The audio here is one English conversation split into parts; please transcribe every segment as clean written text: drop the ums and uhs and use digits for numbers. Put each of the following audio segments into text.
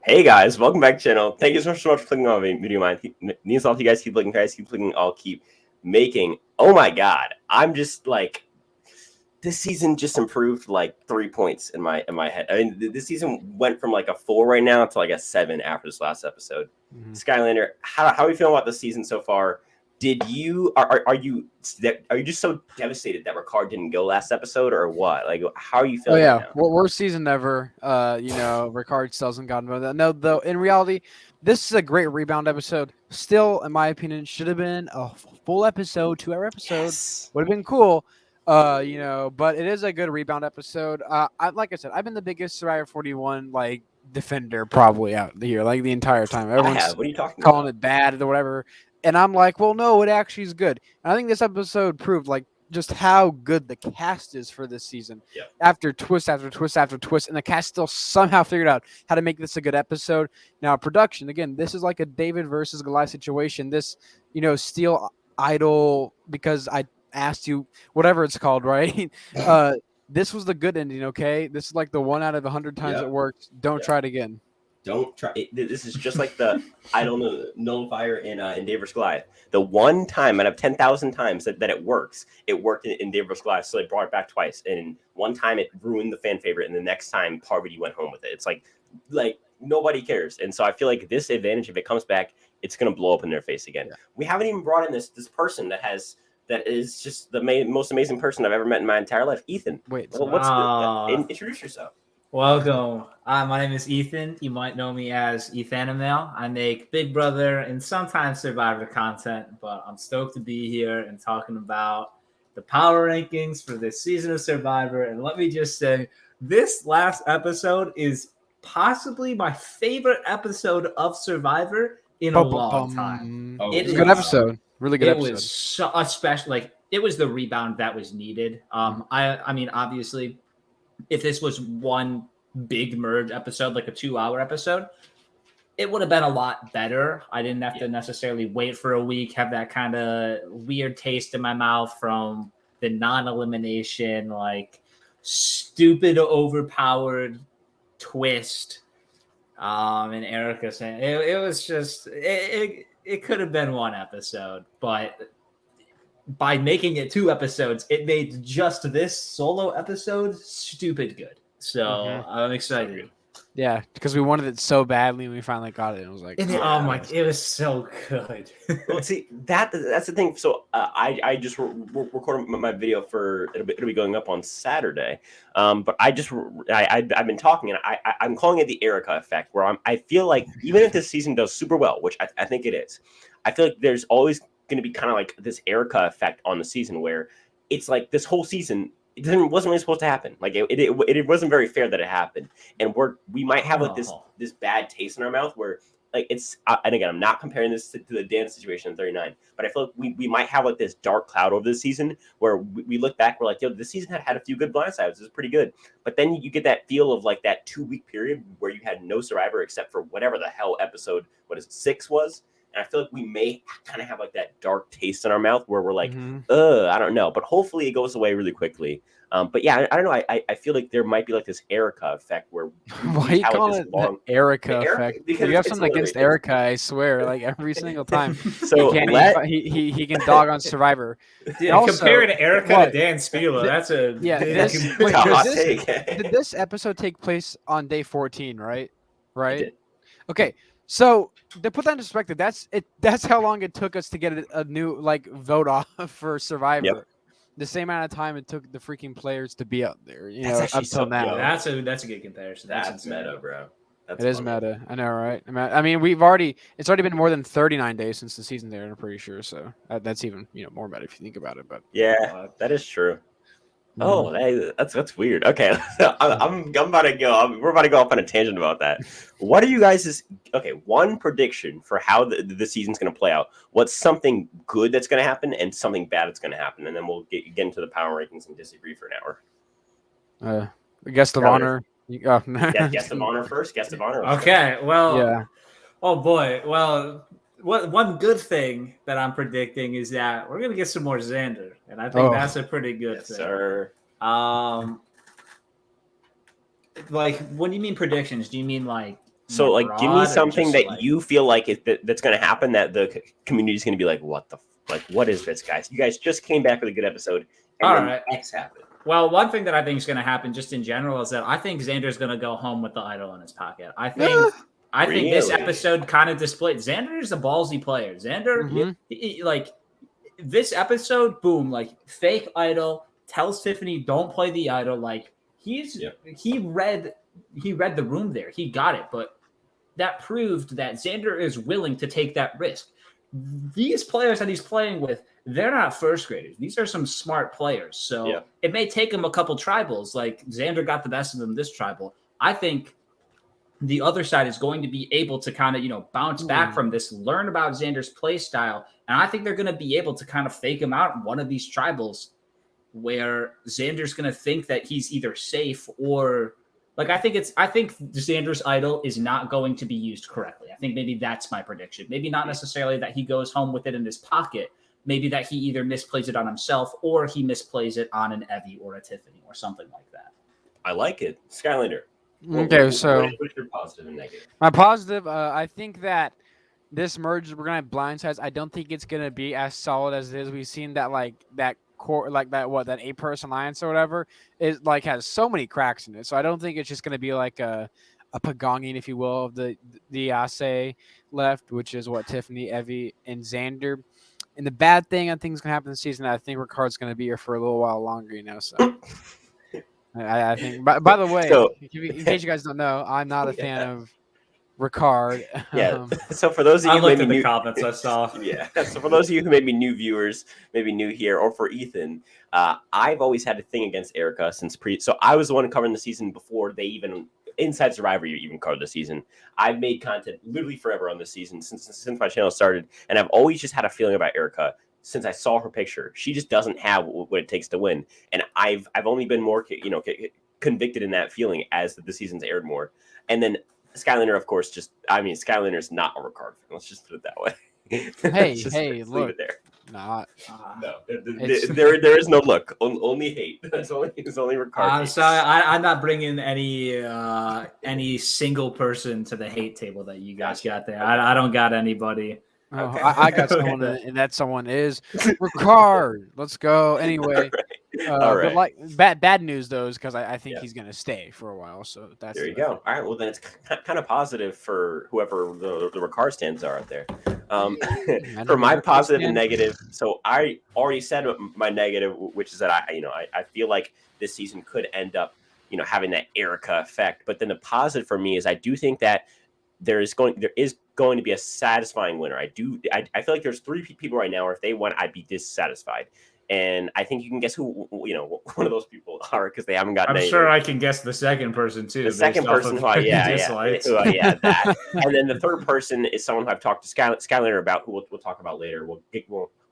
Hey guys, welcome back to the channel. Thank you so much for clicking on video mine. Means a lot to you guys. Keep clicking, guys. Keep clicking. I'll keep making. Oh my god, I'm just like this season just improved like 3 points in my head. I mean, this season went from like a 4 right now to like a 7 after this last episode. Skylander, how are you feeling about the season so far? Did you are you just so devastated that Ricard didn't go last episode or what? Like, how are you Oh feeling right yeah, now? worst season ever. Ricard still hasn't gotten that. No, though in reality, this is a great rebound episode. Still, in my opinion, should have been a full episode, 2-hour episode. Yes. Would have been cool. But it is a good rebound episode. Like I said, I've been the biggest Survivor 41 like defender probably out here, like the entire time. I Everyone's have. What are you talking calling about? it bad or whatever, and I'm like, well, no, it actually is good. And I think this episode proved like just how good the cast is for this season. Yep. After twist after twist after twist, and the cast still somehow figured out how to make this a good episode. Now, production, again, this is like a David versus Goliath situation. This, Steel Idol, because I asked you, whatever it's called, right? This was the good ending, okay? This is like the 1 out of 100 times Yep. it worked. Don't try it again. Don't try it. This is just like the I don't know nullifier in Dave vs. Goliath. The one time out of 10,000 times that it works, it worked in Dave vs. Goliath, so they brought it back twice. And one time it ruined the fan favorite, and the next time Parvati went home with it. It's like nobody cares. And so I feel like this advantage, if it comes back, it's gonna blow up in their face again. Yeah. We haven't even brought in this person that is just the most amazing person I've ever met in my entire life, Ethan. Wait, introduce yourself. Welcome. My name is Ethan. You might know me as Ethanimal. I make Big Brother and sometimes Survivor content, but I'm stoked to be here and talking about the power rankings for this season of Survivor. And let me just say, this last episode is possibly my favorite episode of Survivor in a long time. It's a good episode. Really good episode. It was so, especially it was the rebound that was needed. I mean, obviously, if this was one big merge episode, like a 2-hour episode, it would have been a lot better. I didn't have to necessarily wait for a week, have that kind of weird taste in my mouth from the non-elimination, like stupid, overpowered twist. And Erica saying it was just it could have been one episode, but by making it 2 episodes, it made just this solo episode stupid good. So I'm excited. Yeah, because we wanted it so badly, and we finally got it. And it was like, it was so good. Well, see, that's the thing. So I just recorded my video for it'll be going up on Saturday. But I've been talking, and I'm calling it the Erica effect, where I feel like even if this season does super well, which I think it is, I feel like there's always going to be kind of like this Erica effect on the season where it's like this whole season wasn't really supposed to happen. Like it wasn't very fair that it happened, and we might have like this bad taste in our mouth where like it's and again I'm not comparing this to the dance situation in 39, but I feel like we might have like this dark cloud over the season where we look back, we're like, yo, this season had a few good blindsides, it was pretty good, but then you get that feel of like that 2-week period where you had no Survivor except for whatever the hell episode 6 was. And I feel like we may kind of have like that dark taste in our mouth where we're like, I don't know. But hopefully it goes away really quickly. But yeah, I don't know. I feel like there might be like this Erica effect where why are you calling it the Erica effect? Because you have something against Erica, I swear, like every single time. So he can dog on Survivor. Yeah, also, comparing Erica to Dan Spieler, that's a did this episode take place on day 14, right? Right. Okay. So to put that in perspective, that's how long it took us to get a new like vote off for Survivor. Yep. The same amount of time it took the freaking players to be out there, up till now. That's a good comparison. That's meta, bro. It is meta. I know, right? I mean, it's already been more than 39 days since the season there. I'm pretty sure. So that's even more meta if you think about it. But yeah, that is true. Oh, that's weird. Okay, I'm about to go. We're about to go off on a tangent about that. What are you guys' one prediction for how the season's going to play out? What's something good that's going to happen and something bad that's going to happen, and then we'll get into the power rankings and disagree for an hour. Guest of honor. Guest of honor first. Guest of honor. Okay. Well. Yeah. Oh boy. Well. One good thing that I'm predicting is that we're gonna get some more Xander, and I think that's a pretty good thing. Sir. Like, when you mean predictions, do you mean like So, more like, give me broad, or something just, that like, you feel like that's going to happen that the community is going to be like, what is this, guys? You guys just came back with a good episode, and all then right. X happened. Well, one thing that I think is going to happen just in general is that I think Xander's going to go home with the idol in his pocket. I think this Really? episode kind of displayed Xander is a ballsy player. Xander, Mhm. like this episode, boom, like fake idol tells Tiffany don't play the idol. Like he read the room there. He got it, but that proved that Xander is willing to take that risk. These players that he's playing with, they're not first graders. These are some smart players. So it may take him a couple tribals. Like Xander got the best of them this tribal. I think the other side is going to be able to kind of, bounce back from this, learn about Xander's play style. And I think they're going to be able to kind of fake him out in one of these tribals where Xander's going to think that he's either safe or like, I think Xander's idol is not going to be used correctly. I think maybe that's my prediction. Maybe not necessarily that he goes home with it in his pocket. Maybe that he either misplays it on himself or he misplays it on an Evie or a Tiffany or something like that. I like it. Skylander. Okay, so what's your positive and negative? my positive, I think that this merge we're gonna have blindsides. I don't think it's gonna be as solid as it is. We've seen that that core, that 8-person alliance or whatever is has so many cracks in it. So I don't think it's just gonna be like a pagonging, if you will, of the Ase left, which is what Tiffany, Evie, and Xander. And the bad thing I think is gonna happen this season, I think Ricard's gonna be here for a little while longer, So I think. By the way, So, in case you guys don't know, I'm not a fan of Ricard. Yeah. So for those of you I who looked maybe at the new, comments I saw. yeah. So for those of you who may be new viewers, maybe new here, or for Ethan, I've always had a thing against Erica since So I was the one covering the season before they even Inside Survivor even covered the season. I've made content literally forever on this season since my channel started, and I've always just had a feeling about Erica since I saw her picture. She just doesn't have what it takes to win, and I've only been more convicted in that feeling as the season's aired more, and then. Skylander, of course, Skylander's not a Ricard fan. Let's just put it that way. Hey, let's look. leave it there. Not. No, there is no look. Only hate. It's only Ricard. I'm sorry, I'm not bringing any single person to the hate table that you guys got there. I don't got anybody. Oh, Okay. I got someone, and that someone is Ricard. Let's go. Anyway, All right. but like bad news though is because I think he's gonna stay for a while. So that's there you go. All right. Well, then it's kind of positive for whoever the Ricard stands are out there. For my positive and negative, so I already said my negative, which is that I feel like this season could end up having that Erica effect. But then the positive for me is I do think that there is going to be a satisfying winner. I feel like there's 3 people right now, or if they won, I'd be dissatisfied. And I think you can guess who one of those people are because they haven't gotten. I'm sure I can guess the second person too. The second person, that. And then the third person is someone who I've talked to Skylander about, who we'll talk about later.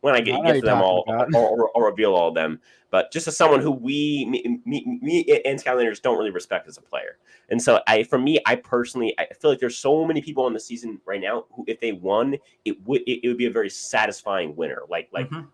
When I get to them all, or reveal all of them. But just as someone who me and Skylanders don't really respect as a player. And so I personally, I feel like there's so many people on the season right now who, if they won, it would be a very satisfying winner.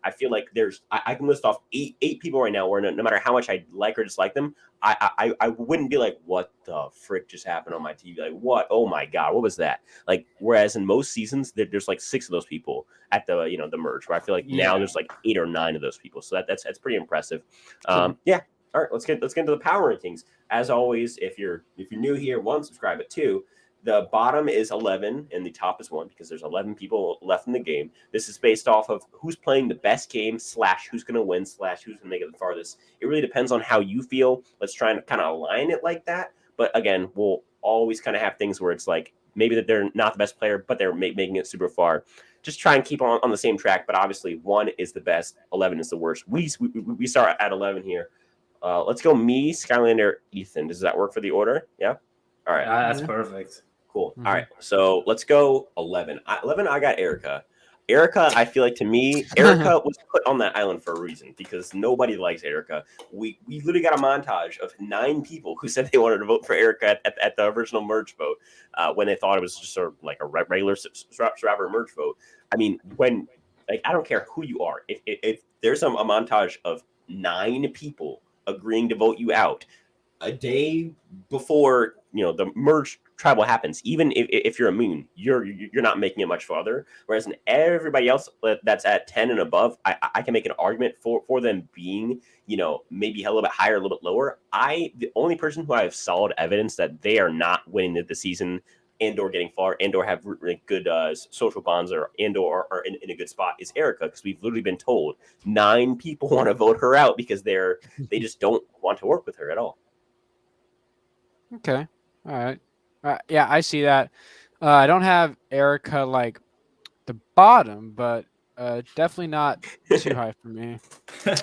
I feel like I can list off eight people right now where no matter how much I like or dislike them, I wouldn't be like, what the frick just happened on my TV? Like, what? Oh my God, what was that? Like, whereas in most seasons, there's like 6 of those people at the the merge, where I feel like now there's like 8 or 9 of those people. So that's pretty impressive. Yeah. All right, let's get into the power rankings. As always, if you're new here, 1, subscribe at 2. The bottom is 11 and the top is 1 because there's 11 people left in the game. This is based off of who's playing the best game / who's going to win / who's going to make it the farthest. It really depends on how you feel. Let's try and kind of align it like that. But again, we'll always kind of have things where it's like maybe that they're not the best player, but they're making it super far. Just try and keep on the same track. But obviously, 1 is the best, 11 is the worst. We start at 11 here. Let's go me, Skylander, Ethan. Does that work for the order? Yeah? All right. That's perfect. Cool. All right. So let's go 11. 11, I got Erica. Erica, I feel like to me, Erica was put on that island for a reason because nobody likes Erica. We literally got a montage of 9 people who said they wanted to vote for Erica at the original merge vote when they thought it was just sort of like a regular Survivor merge vote. I mean, I don't care who you are. If there's a montage of 9 people agreeing to vote you out a day before the merge tribal happens. Even if you're immune, you're not making it much farther. Whereas in everybody else that's at 10 and above, I can make an argument for them being, maybe a little bit higher, a little bit lower. The only person who I have solid evidence that they are not winning the season and or getting far and or have really good social bonds and or are in a good spot is Erica, because we've literally been told 9 people want to vote her out because they just don't want to work with her at all. Okay. All right. Yeah, I see that. I don't have Erica like the bottom, but definitely not too high for me.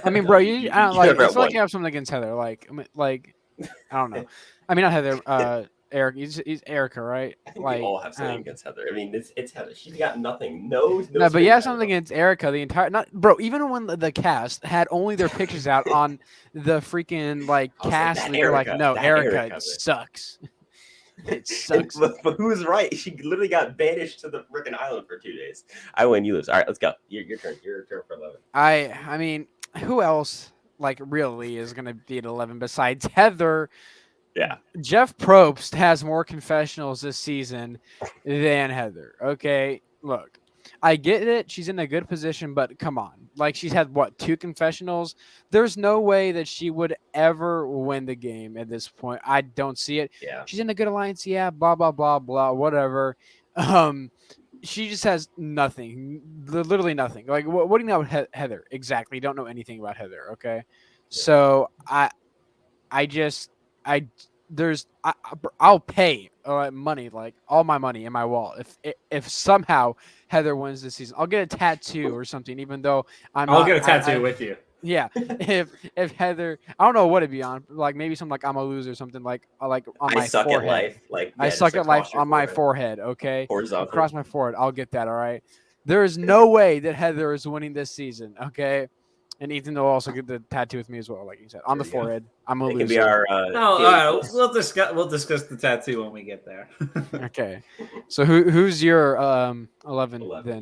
I mean, bro, I don't like. It's like you have something against Heather. Like, I don't know. I mean, not Heather. Eric. He's Erica, right? I think like, we all have something against Heather. I mean, it's Heather. She's got nothing. No, but you have something against Erica. The entire bro. Even when the cast had only their pictures out on the freaking cast, like, you're like, no, Erica Erica sucks. It sucks. But who's right? She literally got banished to the freaking island for 2 days. I win, you lose. All right, let's go. Your turn. Your turn for 11. I mean, who else really is gonna be at 11 besides Heather? Yeah. Jeff Probst has more confessionals this season than Heather. Okay, look, I get it. She's in a good position, but come on. She's had, 2 confessionals? There's no way that she would ever win the game at this point. I don't see it. Yeah. She's in a good alliance. Yeah, blah, blah, blah, blah, whatever. She just has nothing. Literally nothing. What do you know about Heather? Exactly. Don't know anything about Heather, okay? Yeah. So, I'll pay money, all my money in my wallet if somehow Heather wins this season. I'll get a tattoo or something, even though I'll get a tattoo with you. Yeah, if Heather, I don't know what it'd be on, maybe something I'm a loser or something on my suck forehead. At life. I suck at life on my forehead. Okay, horizontal across my forehead. I'll get that. All right. There is no way that Heather is winning this season. Okay. And Ethan will also get the tattoo with me as well, like you said, on the forehead. I'm a loser. It can be our. All right. We'll discuss the tattoo when we get there. Okay. So who's your 11 then?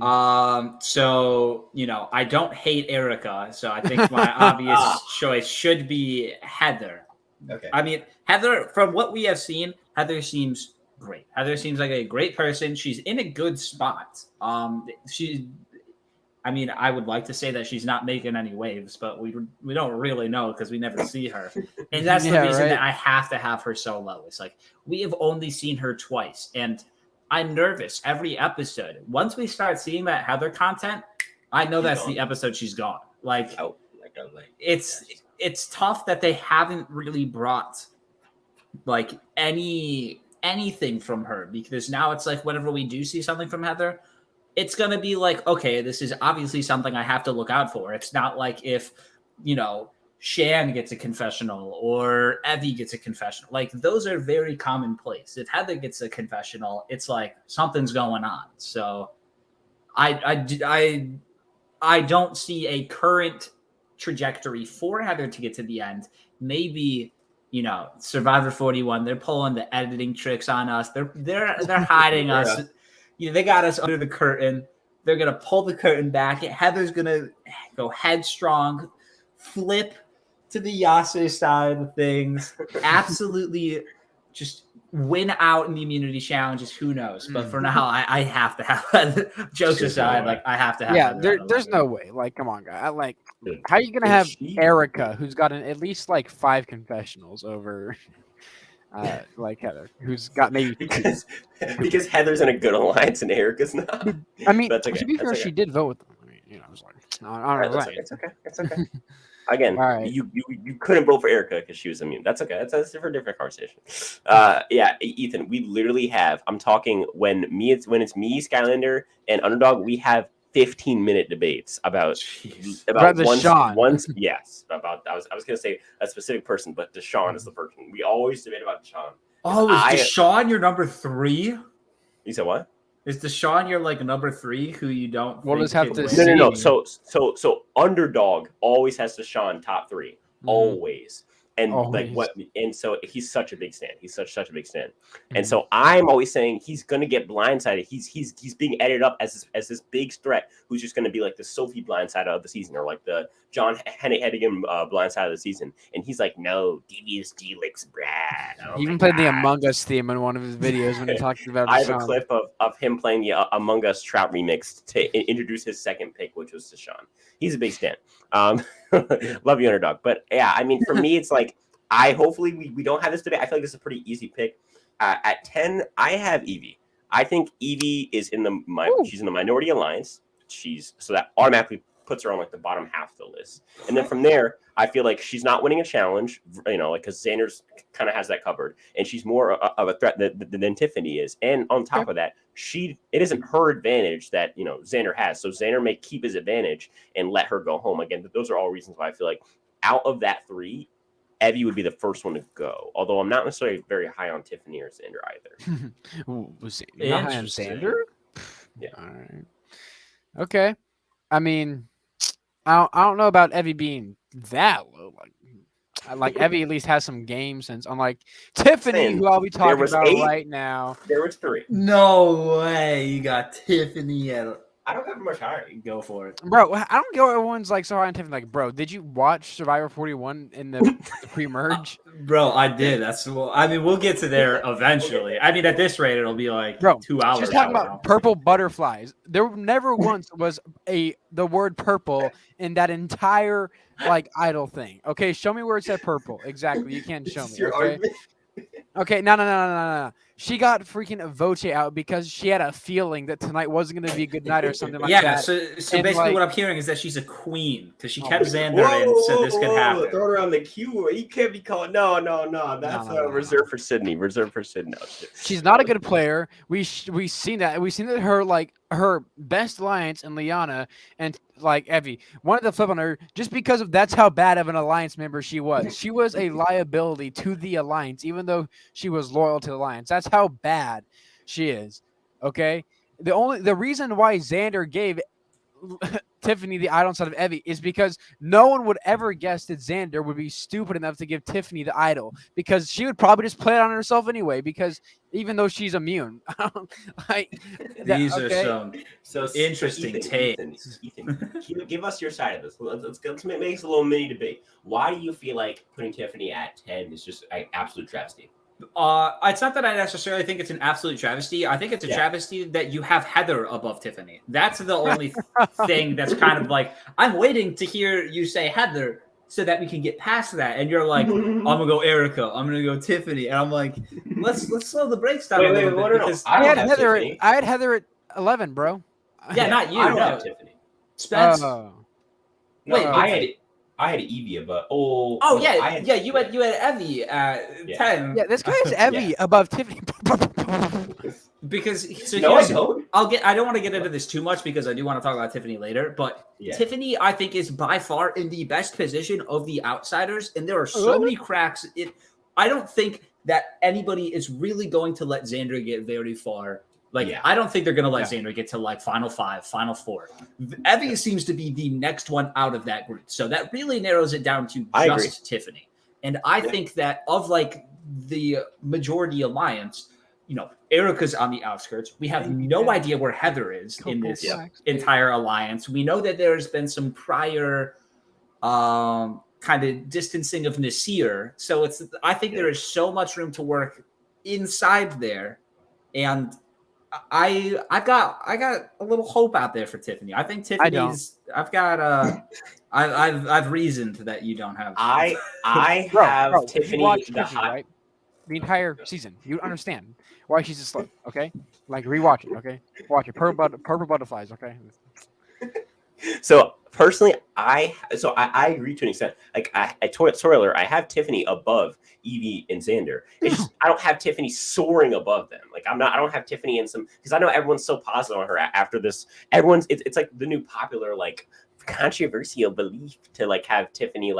So I don't hate Erica, so I think my obvious choice should be Heather. Okay. I mean, Heather. From what we have seen, Heather seems great. Heather seems like a great person. She's in a good spot. I would like to say that she's not making any waves, but we don't really know because we never see her. And that's the reason that I have to have her so low. It's we have only seen her twice, and I'm nervous every episode. Once we start seeing that Heather content, I know that's the episode she's gone. It's tough that they haven't really brought anything from her, because now it's whenever we do see something from Heather, it's going to be okay, this is obviously something I have to look out for. It's not if, Shan gets a confessional or Evie gets a confessional. Those are very commonplace. If Heather gets a confessional, it's something's going on. So I don't see a current trajectory for Heather to get to the end. Maybe, Survivor 41, they're pulling the editing tricks on us. They're hiding us. They got us under the curtain. They're going to pull the curtain back. Heather's going to go headstrong, flip to the Yasser side of things, absolutely just win out in the immunity challenges. Who knows? But for now, I have to have jokes aside. I have to have. Yeah, there's no way. Come on, guy. How are you going to have Erica, who's gotten at least 5 confessionals over Heather, who's got maybe because Heather's in a good alliance and Erica's not. I mean, to be fair, she did vote with them. I mean, I was I don't know. It's okay. Again, you couldn't vote for Erica because she was immune. That's okay. That's a different conversation. Yeah, Ethan, we literally have. I'm talking when it's me, Skylander, and Underdog. We have 15-minute debates about once. Yes, about. I was gonna say a specific person, but Deshaun is the person. We always debate about Deshaun. Oh, is Deshaun your number 3? You said what? Is Deshaun your number 3 who you don't? We'll just have to No. So Underdog always has Deshaun top 3, always. and Always. and so he's such a big stand. He's such a big stand. And Mhm. so I'm always saying he's gonna get blindsided. He's being edited up as this big threat who's just gonna be like the Sophie blindside of the season, or like the John Hennigan blindside of the season. And he's like, no, devious Felix, Brad. Oh He my even played the God. Among Us theme in one of his videos when he talked about I have a Deshaun. clip of him playing the Among Us Trout remix to introduce his second pick, which was Deshaun. He's a big stan. Love you, Underdog. But yeah, I mean, for me, it's like hopefully we don't have this debate. I feel like this is a pretty easy pick. At 10, I have Evie. I think Evie is she's in the minority alliance. So that automatically puts her on like the bottom half of the list. And then from there, I feel like she's not winning a challenge, like because Xander's kind of has that covered, and she's more of a threat than Tiffany is. And on top of that, it isn't her advantage that Xander has. So Xander may keep his advantage and let her go home. Again, those are all reasons why I feel like out of that three, Evie would be the first one to go. Although I'm not necessarily very high on Tiffany or Xander either. You're not high on Xander? Yeah. All right. Okay. I mean, I don't know about Evie being that low. Like Evie at least has some game sense. Unlike Tiffany, who I'll be talking about right now. There was 3. No way, you got Tiffany at. I don't have much higher. Go for it, Bro. I don't get why everyone's like so high on Tiffany. Like, bro, did you watch Survivor 41 in the pre-merge? bro. I did. We'll get to there eventually. I mean, at this rate, it'll be like 2 hours. She's talking about purple butterflies. There never once was the word purple in that entire idol thing. Okay, show me where it said purple. Exactly. You can't show me. Okay. Okay, no. She got freaking Voce out because she had a feeling that tonight wasn't going to be a good night or something like that. Yeah, so basically what I'm hearing is that she's a queen because she kept Xander in so this could happen. Throw her on the queue. You can't be calling. No. That's reserved for Sydney. Reserved for Sydney. No, she's not a good player. We've seen that. We've seen that her best alliance in Lyanna and Evie wanted to flip on her just because that's how bad of an alliance member she was. She was a liability to the alliance, even though she was loyal to the alliance. That's how bad she is. Okay. The reason why Xander gave Tiffany the idol instead of Evie is because no one would ever guess that Xander would be stupid enough to give Tiffany the idol because she would probably just play it on herself anyway because even though she's immune. These are some interesting takes. Ethan, give us your side of this. Let's make this a little mini debate. Why do you feel like putting Tiffany at 10 is just an absolute travesty? It's not that I necessarily think it's an absolute travesty. I think it's a travesty that you have Heather above Tiffany. That's the only thing that's kind of like, I'm waiting to hear you say Heather so that we can get past that. And you're like, I'm gonna go Erica, I'm gonna go Tiffany, and I'm like, let's slow the brakes down a little bit because I had Heather at 11, bro. Yeah, not you. I don't have Tiffany. Spence. Wait, I had Evie, but you had Evie at 10. Yeah, this guy is Evie above Tiffany. Because I don't want to get into this too much because I do want to talk about Tiffany later, but Tiffany I think is by far in the best position of the outsiders, and there are so many cracks. I don't think that anybody is really going to let Xander get very far. I don't think they're going to let Xander get to final 5, final 4. Evie seems to be the next one out of that group. So that really narrows it down to just Tiffany. And I think that of the majority alliance, Erica's on the outskirts. We have no idea where Heather is in this entire alliance. We know that there's been some prior kind of distancing of Nasir. So I think there is so much room to work inside there. And I've got a little hope out there for Tiffany. I think Tiffany's. I've reasoned that you don't have. I have Tiffany. Right? The entire season. You understand why she's a slut, okay? Rewatch it, okay? Watch it. Purple butterflies, okay? So personally, I agree to an extent. Spoiler, I have Tiffany above Evie and Xander. It's just, I don't have Tiffany soaring above them. I don't have Tiffany in some, because I know everyone's so positive on her after this. It's like the new popular controversial belief to have Tiffany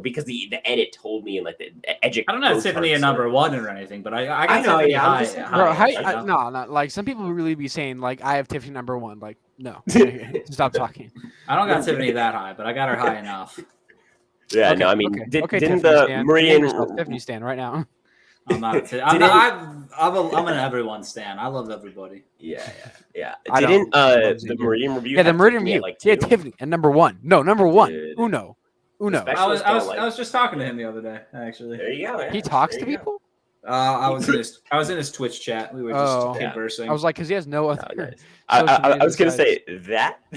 because the edit told me and the edit. I don't know if Tiffany at number 1 or anything, but I got know, Tiffany high. No, some people really be saying I have Tiffany number 1. No, stop talking. I don't got Tiffany that high, but I got her high enough. Yeah, Okay, no, I mean, okay, didn't Tiffany the stan. Meridian? Name yourself Tiffany stan right now. I'm not. I'm an everyone stan. I love everybody. Yeah. I Didn't don't love the Xander. Meridian review? Yeah, the have Meridian Tiffany at, View. like Yeah, 2? Tiffany and number 1. No, number 1. Dude. Uno. Especially- I was still, like- was just talking to him the other day. Actually, There you go. Yeah. He talks There to you go. people. I was in his Twitch chat. We were just Oh. Yeah. conversing. I was like, because he has no other. Oh, nice. social I media was gonna besides-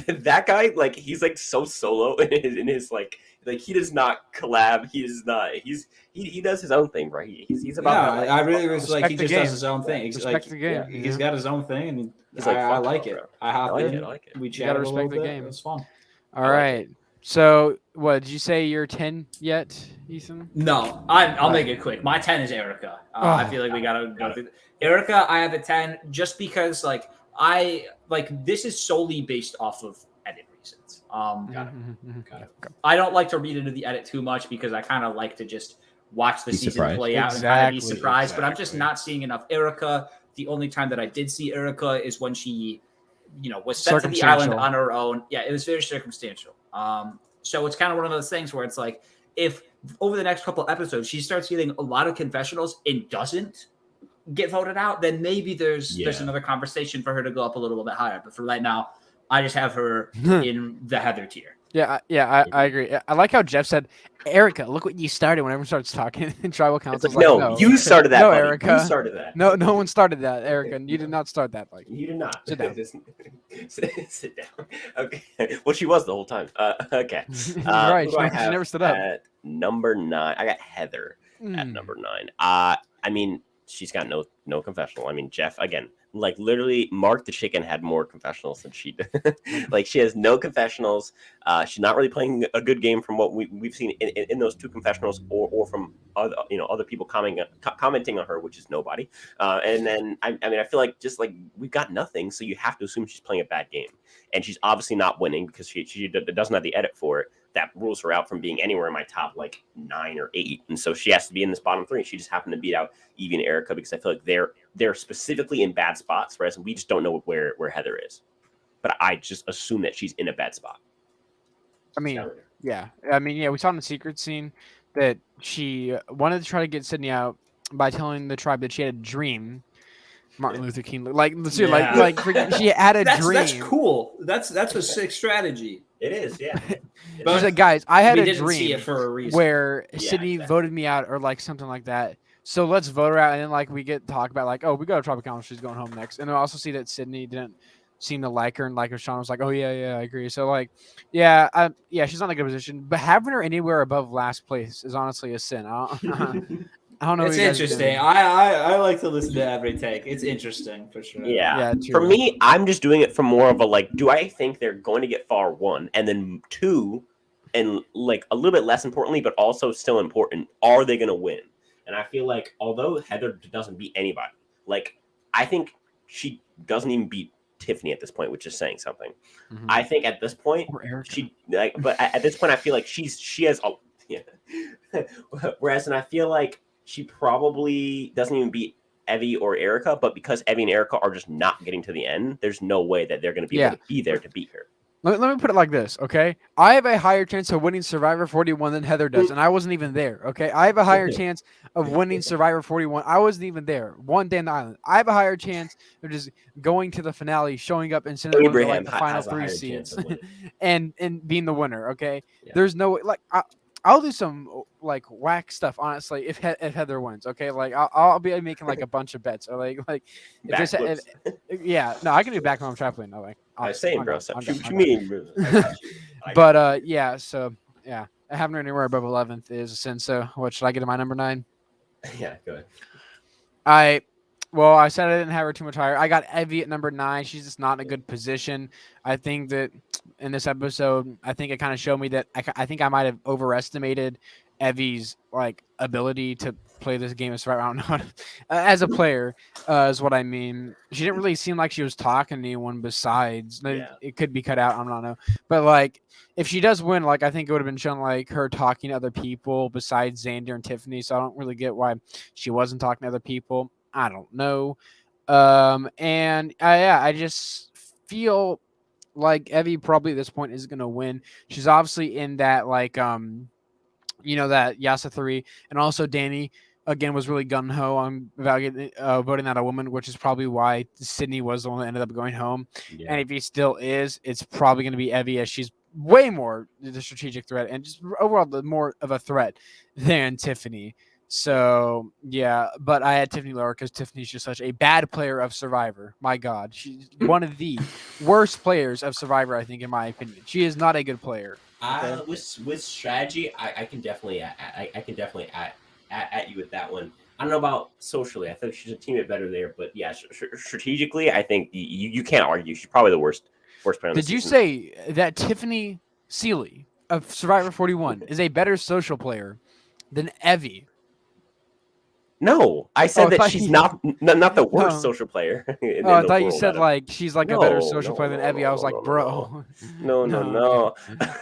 say that guy, like, he's like so solo in his like he does not collab. He does his own thing, right? He's about yeah, that life. I really was like, he Respect the just game. does his own thing. He's Respect like, the game, yeah, you he's know? got his own thing, and He's like, I fuck like it, it. bro. I hopped I like in. it. I like it. We gotta chatted a respect little the bit. game. It was fun. All I like right. So, what did you say? You're 10 yet, Ethan? No, I'll make it quick. My 10 is Erica. I feel like we gotta go through. Erica, I have a 10 just because this is solely based off of edit reasons. Got it. I don't like to read into the edit too much because I kind of like to just watch the Be season surprised. play out and kind of be Exactly, surprised. But I'm just exactly. not seeing enough Erica. The only time that I did see Erica is when she, was sent to the island Circumstantial. on her own. Yeah, it was very circumstantial. So it's kind of one of those things where it's like, if over the next couple episodes she starts getting a lot of confessionals and doesn't get voted out, then maybe there's another conversation for her to go up a little bit higher. But for right now, I just have her in the Heather tier. Yeah, I agree. I like how Jeff said, Erica, look what you started when everyone starts talking in tribal It's councils. like, Like, no, you started that. No, buddy. Erica. You started that. No one started that, Erica. You did not start that. Like, You did not. Sit down. Sit down. Okay. Well, she was the whole time. Okay. Right, Who do I she have never stood up. At number 9, I got Heather at number 9. I mean, she's got no confessional. I mean, Jeff, again, like literally Mark the Chicken had more confessionals than she did. Like, she has no confessionals. She's not really playing a good game from what we've seen in those 2 confessionals or from other people commenting on her, which is nobody. And then I mean, I feel like just like we've got nothing, so you have to assume she's playing a bad game, and she's obviously not winning because she doesn't have the edit for it. That rules her out from being anywhere in my top like 9 or 8, and so she has to be in this bottom 3. She just happened to beat out Evie and Erica because I feel like they're specifically in bad spots, whereas we just don't know where Heather is. But I just assume that she's in a bad spot. I mean, yeah. We saw in the secret scene that she wanted to try to get Sydney out by telling the tribe that she had a dream. Martin Luther King, she had a dream. That's cool. That's a sick strategy. It is, yeah. She's like, guys, I had we a didn't see dream it for a reason. where Yeah, Sydney exactly. voted me out or like something like that. So let's vote her out, and then like we get to talk about like, oh, we got a tribal council. She's going home next, and I also see that Sydney didn't seem to like her, and like Sean was like, oh yeah, I agree. So like, she's not in a good position, but having her anywhere above last place is honestly a sin. I don't know. It's what you guys interesting. think. I like to listen to every take. It's interesting for sure. Yeah. Yeah, For true. me, I'm just doing it from more of a like, do I think they're going to get far, 1, and then 2, and like a little bit less importantly, but also still important, are they going to win? And I feel like although Heather doesn't beat anybody, like I think she doesn't even beat Tiffany at this point, which is saying something. Mhm. I think at this point, Or Erica. but at this point, I feel like she has a, yeah. Whereas, and I feel like she probably doesn't even beat Evie or Erica, but because Evie and Erica are just not getting to the end, there's no way that they're going to be able to be there to beat her. Let me put it like this, okay? I have a higher chance of winning Survivor 41 than Heather does, and I wasn't even there, okay? I have a higher chance of winning Survivor 41. I wasn't even there. One day on the island. I have a higher chance of just going to the finale, showing up and sending one of Abraham the final has a 3 higher seeds, chance of winning. and being the winner, okay? Yeah. There's no like I'll do some like whack stuff honestly if Heather wins, okay? Like I'll be making like a bunch of bets or like if this, Backflips. yeah, no, I can do back home trampoline. No way. Same, bro. I'm Shoot done. me. I got you. But having her anywhere above 11th is a sin. So what should I get to my number 9? Yeah, go ahead. I said I didn't have her too much higher. I got Evie at number 9. She's just not in a good position. I think that in this episode, I think it kind of showed me that I think I might have overestimated Evie's like ability to play this game of Survivor. I don't know how to, as a player, is what I mean. She didn't really seem like she was talking to anyone besides. Yeah. It could be cut out. I don't know. But like, if she does win, like I think it would have been shown like her talking to other people besides Xander and Tiffany. So I don't really get why she wasn't talking to other people. I don't know. I just feel like Evie probably at this point is going to win. She's obviously in that like that Yasa 3, and also Danny again was really gung ho on voting out a woman, which is probably why Sydney was the one that ended up going home. Yeah. And if he still is, it's probably going to be Evie, as she's way more the strategic threat and just overall the more of a threat than Tiffany. So yeah, but I had Tiffany lower because Tiffany's just such a bad player of Survivor. My God, she's one of the worst players of Survivor, I think, in my opinion. She is not a good player. Okay. With strategy, I can definitely I can definitely at you with that one. I don't know about socially. I think she's a teammate better there, but yeah, strategically, I think you can't argue. She's probably the worst player on the Did you season. say that Tiffany Seeley of Survivor 41 is a better social player than Evie? No, I said I that thought she's you- not the worst Oh. social player in I the thought you world. said like she's like a better social player than Evie. I was like, bro. No.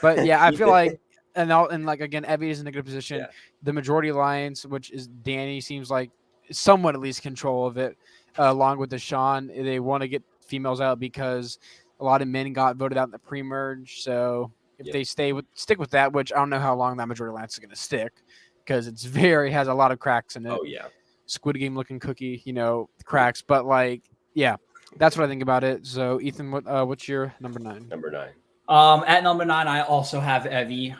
But yeah, I feel like and like again, Evie is in a good position. Yeah. The majority alliance, which is Danny, seems like somewhat at least control of it, along with Deshaun. They want to get females out because a lot of men got voted out in the pre-merge. So if they stick with that, which I don't know how long that majority alliance is going to stick, because it's has a lot of cracks in it. Oh yeah. Squid Game looking cookie, cracks. But like, yeah, that's what I think about it. So Ethan, what's your number 9? Number 9. At number 9, I also have Evie.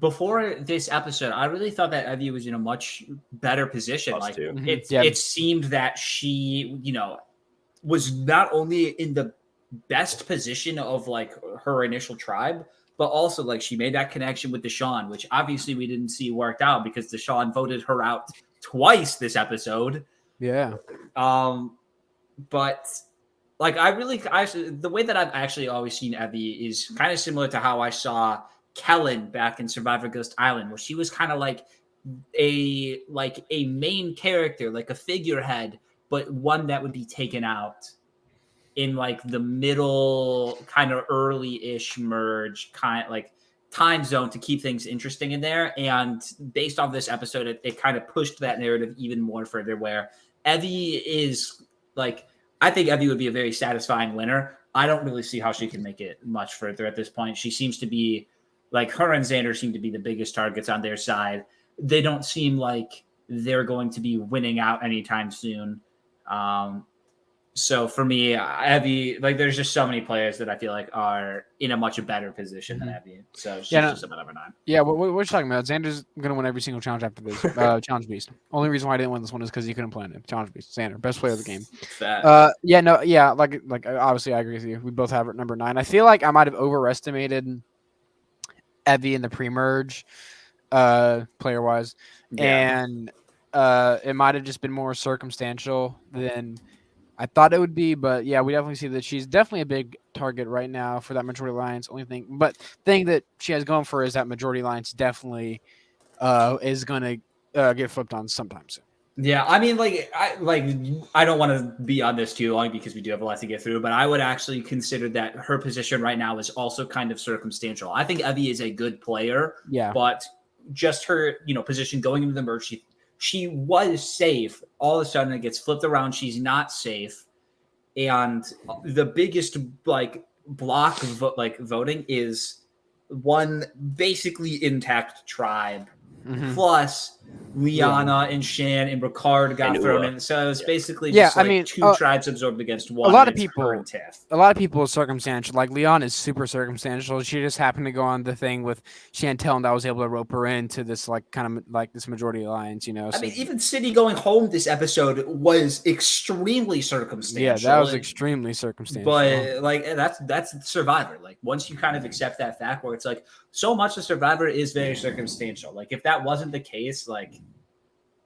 Before this episode, I really thought that Evie was in a much better position. Us Like too. it seemed that she, was not only in the best position of like her initial tribe, but also like she made that connection with Deshaun, which obviously we didn't see worked out because Deshaun voted her out twice this episode. Yeah. But like the way that I've actually always seen Evie is kind of similar to how I saw Kellen back in Survivor Ghost Island, where she was kind of like a main character, like a figurehead, but one that would be taken out in like the middle kind of early-ish merge kind like time zone to keep things interesting in there. And based off this episode, it kind of pushed that narrative even more further, where Evie is like, I think Evie would be a very satisfying winner. I don't really see how she can make it much further at this point. She seems to be like, her and Xander seem to be the biggest targets on their side. They don't seem like they're going to be winning out anytime soon. So for me, Evie, like, there's just so many players that I feel like are in a much better position than Evie. So she's just a number 9. Yeah, what are you talking about? Xander's going to win every single challenge after this. Challenge Beast. Only reason why I didn't win this one is because he couldn't plan it. Challenge Beast. Xander, best player of the game. Like obviously I agree with you. We both have it number 9. I feel like I might have overestimated Evie in the pre-merge, player-wise. Yeah. And it might have just been more circumstantial than I thought it would be, but yeah, we definitely see that she's definitely a big target right now for that majority alliance. Thing that she has going for her is that majority alliance definitely is going to get flipped on sometime soon. Yeah, I mean, I don't want to be on this too long because we do have a lot to get through, but I would actually consider that her position right now is also kind of circumstantial. I think Evie is a good player, but just her, position going into the merge, she was safe. All of a sudden, it gets flipped around. She's not safe, and the biggest block of voting is one basically intact tribe, plus Lyanna and Shan and Ricard got thrown in. So it was basically just two tribes absorbed against one. A lot of people are circumstantial. Like Leon is super circumstantial. She just happened to go on the thing with Chantel, and I was able to rope her into this kind of this majority alliance. So, I mean, even Sydney going home this episode was extremely circumstantial. Yeah, that was extremely circumstantial. But that's Survivor. Like, once you kind of accept that fact, where it's like so much of Survivor is very circumstantial. Like, if that wasn't the case, like,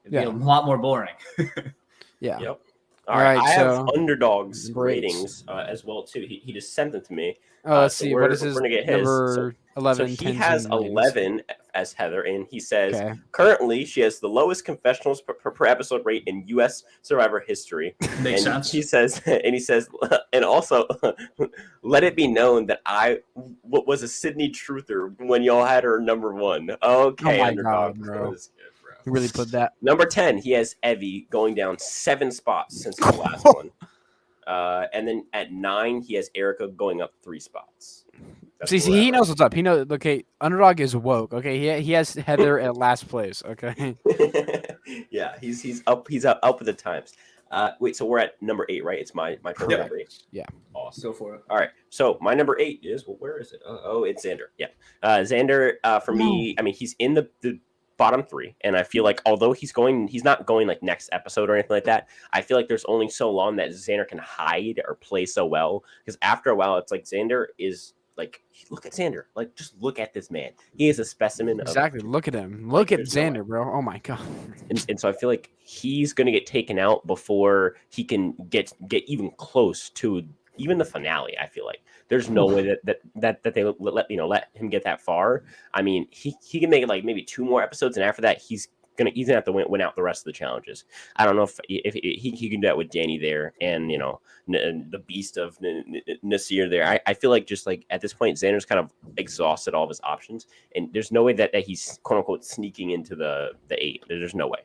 it'd be a lot more boring. Yeah. Yep. All right. I have Underdogs Ratings as well too. He just sent them to me. Let's see. What is his number? 11. So he has 11 as Heather, and he says currently she has the lowest confessionals per episode rate in U.S. Survivor history. Makes sense. He says, and also, let it be known that I was a Sydney truther when y'all had her number 1. Okay, Underdog, bro. You really put that. Number 10, he has Evie going down 7 spots since the last one. And then at 9, he has Erica going up 3 spots. That's See, where we're he at knows what's up. He knows. Okay, Underdog is woke. Okay, he has Heather at last place. Okay. right. Yeah, he's up with the times. Wait, so we're at number 8, right? It's my turn. Correct. Number 8. Yeah. Awesome. Go for it. All right. So my number 8 is, well, where is it? Oh, it's Xander. Yeah. Xander, for me, I mean, he's in the bottom 3, and I feel like although he's not going like next episode or anything like that, I feel like there's only so long that Xander can hide or play so well, because after a while, it's like Xander is like, look at Xander, like just look at this man. He is a specimen Exactly. of, Look at him. like, Look at there's no way. Xander, bro. Oh my god. And so I feel like he's going to get taken out before he can get even close to even the finale. I feel like there's no way that they let him get that far. I mean, he can make it like maybe 2 more episodes, and after that he's gonna have to win out the rest of the challenges. I don't know if he can do that with Danny there, and the beast of Nasir there. I feel like just like at this point Xander's kind of exhausted all of his options, and there's no way that he's quote unquote sneaking into the 8. There's no way.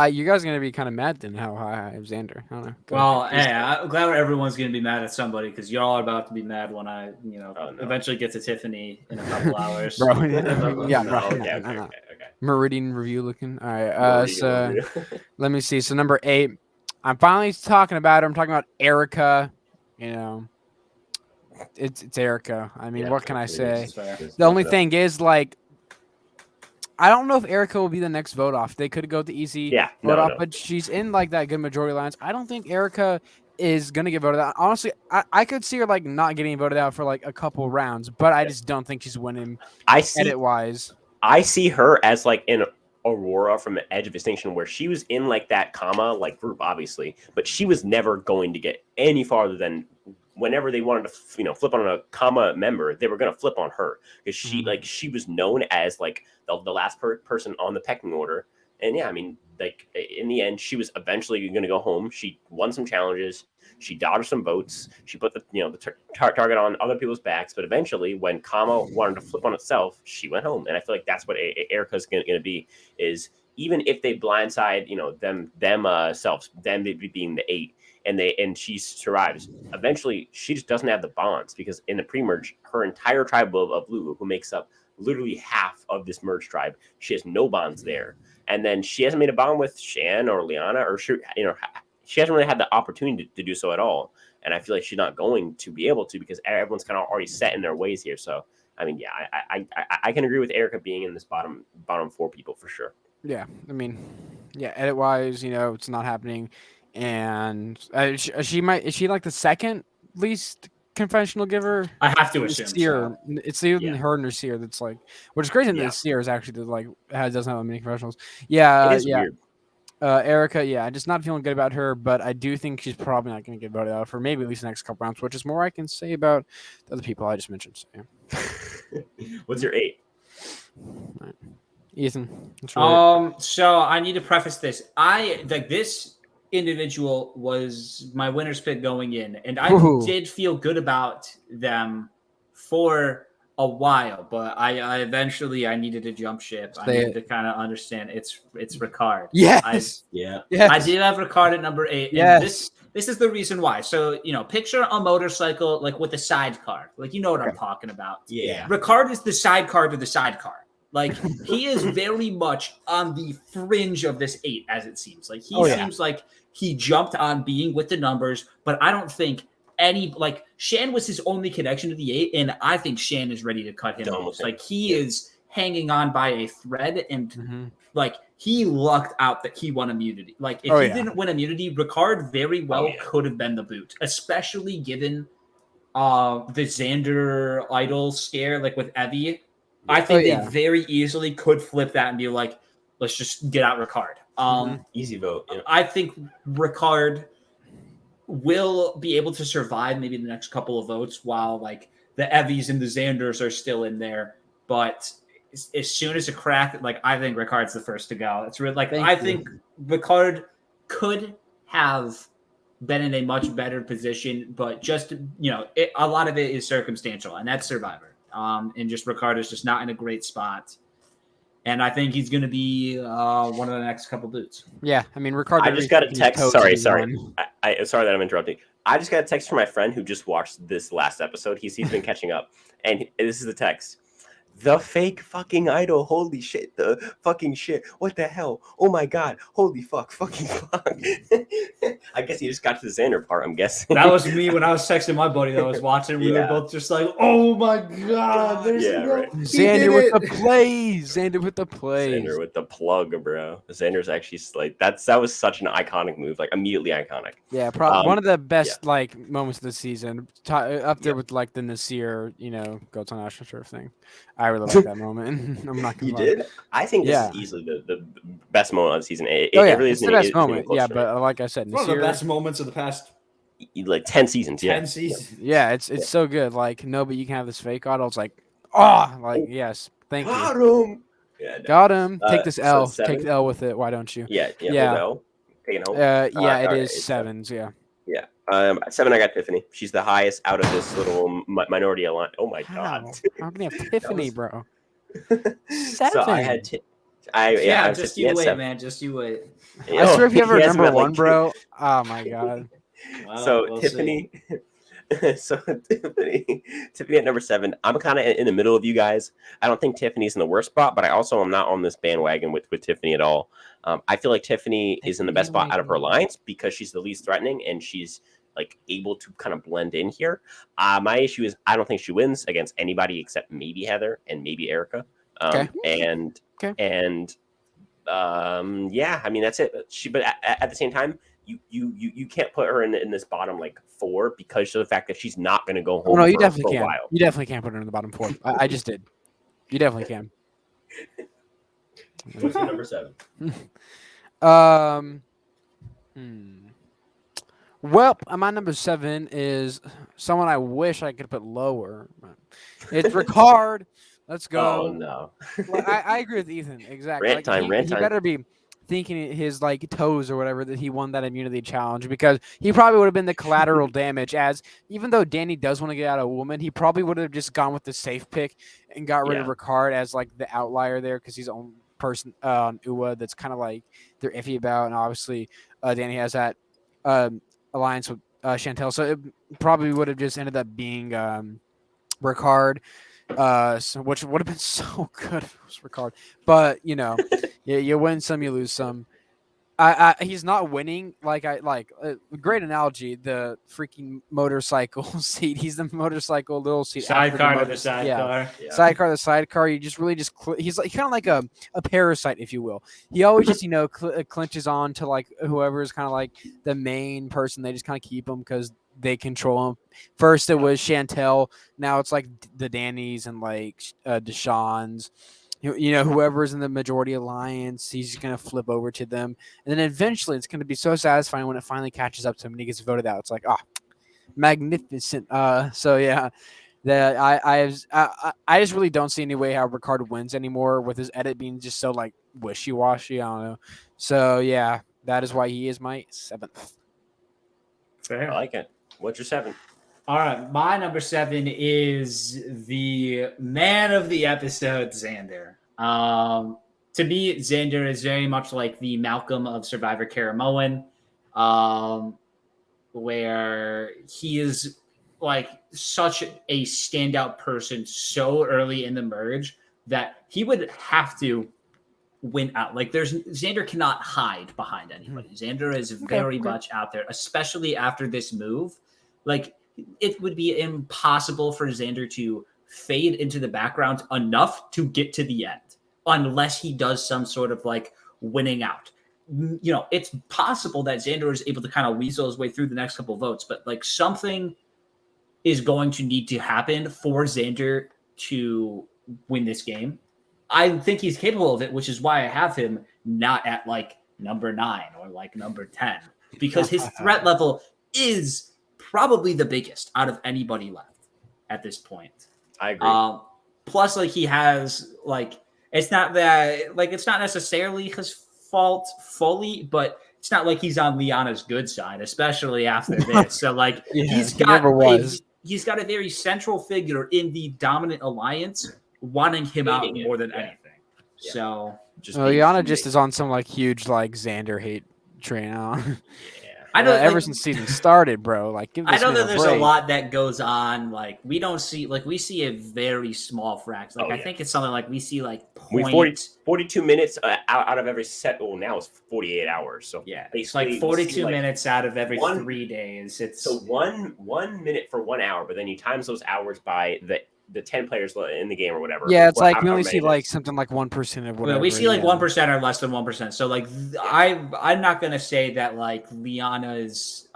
You guys are gonna be kind of mad then how high I have Xander. I don't know. Well, hey, I'm glad everyone's going to be mad at somebody, because y'all are about to be mad when I, eventually get to Tiffany in a couple hours. Bro, yeah, No, bro. okay. Meridian review looking. All right. So let me see. So number 8, I'm finally talking about her. I'm talking about Erica. It's Erica. I mean, what can I say? The only thing is, like, I don't know if Erica will be the next vote off. They could go the easy vote off, but she's in like that good majority lines. I don't think Erica is gonna get voted out. Honestly, I could see her like not getting voted out for like a couple rounds, but I just don't think she's winning. Edit wise, I see her as like in Aurora from the Edge of Extinction, where she was in like that comma like group, obviously, but she was never going to get any farther than whenever they wanted to flip on a comma member, they were going to flip on her, because she was known as like the last person on the pecking order. And yeah, I mean, like in the end, she was eventually going to go home. She won some challenges. She dodged some votes. She put the target on other people's backs. But eventually, when Kama wanted to flip on itself, she went home. And I feel like that's what Erica's going to be. Is even if they blindside themselves, them being the 8, and she survives, eventually she just doesn't have the bonds, because in the pre-merge, her entire tribe of Lulu, who makes up literally half of this merge tribe, she has no bonds there. And then she hasn't made a bond with Shan or Lyanna, or she hasn't really had the opportunity to do so at all. And I feel like she's not going to be able to, because everyone's kind of already set in their ways here. So I mean, yeah, I can agree with Erica being in this bottom 4 people for sure. Yeah, I mean, yeah, edit wise, it's not happening, and is she like the second least confessional giver? I have to assume so. It's even her and Nasir that's like, which is crazy. That Nasir is actually like doesn't have many confessionals. Yeah, it is weird. Erica, yeah, I'm just not feeling good about her, but I do think she's probably not going to get voted out for maybe at least the next couple rounds, which is more I can say about the other people I just mentioned. So, yeah. What's your 8? Right. Ethan. So I need to preface this. This individual was my winner's pick going in, and I did feel good about them for a while, but I eventually needed to jump ship. I needed to kind of understand it's Ricard. Yes. I did have Ricard at number 8. Yes. And this is the reason why. So, picture a motorcycle like with a sidecar. Like, you know what I'm talking about. Yeah. Ricard is the sidecar to the sidecar. Like, he is very much on the fringe of this 8, as it seems. Like, he seems like he jumped on being with the numbers, but I don't think Shan was his only connection to the 8, and I think Shan is ready to cut him loose. Like, he is hanging on by a thread, and like, he lucked out that he won immunity. Like, if he didn't win immunity, Ricard very well could have been the boot, especially given the Xander idol scare, like with Evie. I think they very easily could flip that and be like, let's just get out Ricard. Easy vote. Yeah. I think Ricard will be able to survive maybe the next couple of votes while like the Evies and the Xanders are still in there. But as soon as a crack, like, I think Ricard's the first to go. It's really like, I think Ricard could have been in a much better position, but just, a lot of it is circumstantial, and that's Survivor. And just Ricard is just not in a great spot. And I think he's going to be one of the next couple boots. Yeah, I mean, Ricardo. I just got a Reese text. toes Sorry. is on. I sorry that I'm interrupting. I just got a text from my friend who just watched this last episode. He's been catching up, and this is the text. The fake fucking idol. Holy shit. The fucking shit. What the hell? Oh my god. Holy fuck. Fucking fuck. I guess he just got to the Xander part, I'm guessing. That was me when I was texting my buddy that was watching. We were both just like, oh my God. There's right. Xander with the plays. Xander with the plays. Xander with the plug, bro. Xander's actually like that was such an iconic move, like immediately iconic. Yeah, probably one of the best like moments of the season, up there with like the Nasir, goats on national turf thing. I really like that moment. I'm not gonna You lie. did? I think this is easily the best moment of the season. It really it's is the best moment. Yeah, but like I said, one of the best moments of the past like 10 seasons. 10 seasons. Yeah, it's so good. Like, no, but you can have this fake idol. It's like, yes, thank you. Got him. Yeah, no. Got him. Take this L. So Take the L with it. Why don't you? Yeah. L. Taking home. It is sevens. Yeah. Yeah. 7. I got Tiffany. She's the highest out of this little minority alliance. Oh my god. How can you have Tiffany, bro? 7. So I had. Just you wait, 7. man. Just you wait. I swear, if you ever number one, bro. Oh my god. Well, so Tiffany. So Tiffany at number 7. I'm kind of in the middle of you guys. I don't think Tiffany's in the worst spot, but I also am not on this bandwagon with Tiffany at all. I feel like Tiffany is in the best spot out of her alliance because she's the least threatening and she's like able to kind of blend in here. My issue is I don't think she wins against anybody except maybe Heather and maybe Erica. I mean that's it. But at the same time, you can't put her in this bottom like 4 because of the fact that she's not going to go home. Oh, no, you for definitely a can. while. You definitely can't put her in the bottom 4. I just did. You definitely can. What's your number 7? Well, my number 7 is someone I wish I could put lower. It's Ricard. Let's go. Oh no. Well, I agree with Ethan. Exactly. Rant time. He better be thinking his like toes or whatever that he won that immunity challenge because he probably would have been the collateral damage. As even though Danny does want to get out a woman, he probably would have just gone with the safe pick and got rid of Ricard as like the outlier there because he's the only person on UA that's kind of like they're iffy about, and obviously Danny has that alliance with Chantel, so it probably would have just ended up being Ricard. Which would have been so good if it was Ricard, but you win some, you lose some. He's not winning. Great analogy. The freaking motorcycle seat. He's the motorcycle little seat. Sidecar to the sidecar. Yeah. Sidecar to the sidecar. You just really he's like kind of like a parasite, if you will. He always just clinches on to like whoever is kind of like the main person. They just kind of keep him because they control him. First it was Chantel. Now it's like the Dannys and like Deshawn's. Whoever's in the majority alliance, he's going to flip over to them. And then eventually it's going to be so satisfying when it finally catches up to him and he gets voted out. It's like, magnificent. So yeah, I just really don't see any way how Ricard wins anymore with his edit being just so like wishy-washy. I don't know. So yeah, that is why he is my 7th. Fair. I like it. What's your 7? All right, my number 7 is the man of the episode, Xander. To me, Xander is very much like the Malcolm of Survivor Karamoan, where he is like such a standout person so early in the merge that he would have to win out. Like Xander cannot hide behind anybody. Xander is very much out there, especially after this move. Like, it would be impossible for Xander to fade into the background enough to get to the end unless he does some sort of like winning out. It's possible that Xander is able to kind of weasel his way through the next couple of votes, but like something is going to need to happen for Xander to win this game. I think he's capable of it, which is why I have him not at like number 9 or like number 10, because his threat level is probably the biggest out of anybody left at this point. I agree. Plus, like he has like it's not necessarily his fault fully, but it's not like he's on Lyanna's good side, especially after this. So like he's got a very central figure in the dominant alliance wanting him out more than anything. Yeah. So Just Lyanna just is on some like huge like Xander hate train now. Yeah. I know, ever like, since season started, bro. Like, give I this know man that a there's break. a lot that goes on. Like we don't see, like we see a very small fraction. Like Oh, I yeah. think it's something like we see like We 42 minutes out of every set. Well, now it's 48 hours. So Yeah, it's basically, like 42 like minutes out of every one- 3 days. It's so one minute for 1 hour, but then you times those hours by the 10 players in the game or whatever. Yeah, it's or like we however only many see it like is. something like 1% of well, whatever. we see like yeah. 1% or less than 1%. So like I'm not gonna say that like Lyanna's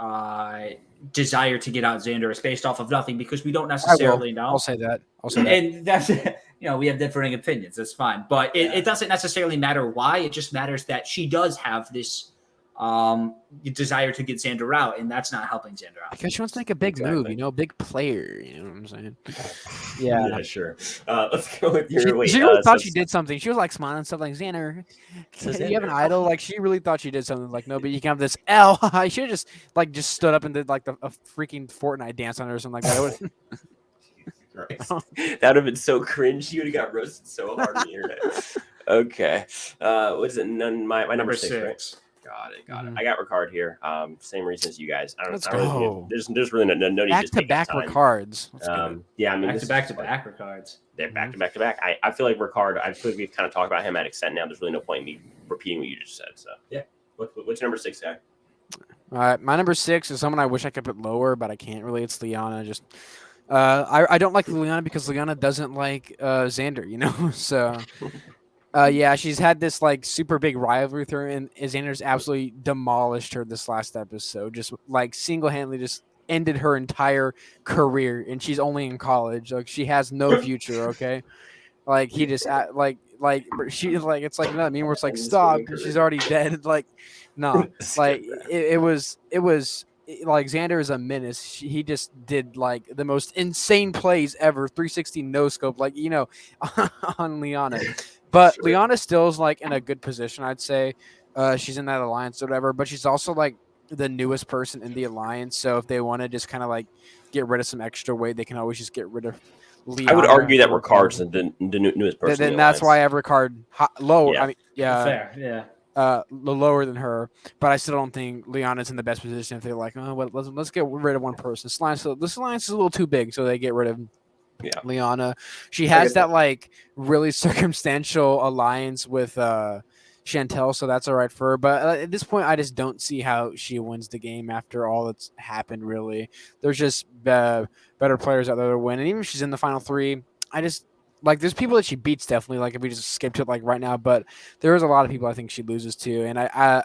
desire to get out Xander is based off of nothing, because we don't I will. necessarily know. I'll say that. I'll say that. And that's we have differing opinions. That's fine, but it doesn't necessarily matter why. It just matters that she does have this desire to get Xander out, and that's not helping Xander out. Because she wants to make a big move, big player. You know what I'm saying? Yeah. Yeah, sure. Let's go with your She really thought she did something. She was like smiling and stuff like Xander. You have an idol. Like she really thought she did something. Like no, but you can have this L. I should have just stood up and did like a freaking Fortnite dance on her or something like that. That would have been so cringe. You would have got roasted so hard on the internet. Okay. What is it? My number six, right? Got it. I got Ricard here. Same reason as you guys. Let's really go. There's really no need Back to to take back up time. Ricards. Let's go. Yeah, I mean, back to back Ricards. They're back to back to back. I feel like Ricard. I feel like we've kind of talked about him at extent now. There's really no point in me repeating what you just said. So yeah. What's your number 6 guy? All right, my number 6 is someone I wish I could put lower, but I can't really. It's Lyanna. Just I don't like Lyanna because Lyanna doesn't like Xander. You know, so. Yeah, she's had this like super big rivalry with her, and Xander's absolutely demolished her this last episode. Just like single-handedly just ended her entire career, and she's only in college. Like she has no future. Okay, like he just she like it's like nothing. I mean, where it's like stop, she's already dead. Like no, like it was like Xander is a menace. He just did like the most insane plays ever, 360 no scope, like on Lyanna. But sure. Lyanna still is like in a good position, I'd say. She's in that alliance or whatever, but she's also like the newest person in the alliance. So if they want to just kind of like get rid of some extra weight, they can always just get rid of Lyanna. I would argue that Ricard's the newest person. Then that's why I have Ricard lower. Yeah. I mean, yeah, fair, yeah. Lower than her, but I still don't think Lyanna's in the best position if they're like, oh, well, let's get rid of one person. This alliance is a little too big, so they get rid of Lyanna. She has that like really circumstantial alliance with Chantel, so that's all right for her. But at this point, I just don't see how she wins the game after all that's happened. Really, there's just better players out there to win, and even if she's in the final 3, I just. Like, there's people that she beats definitely. Like, if we just skip to it like right now, but there is a lot of people I think she loses to, and I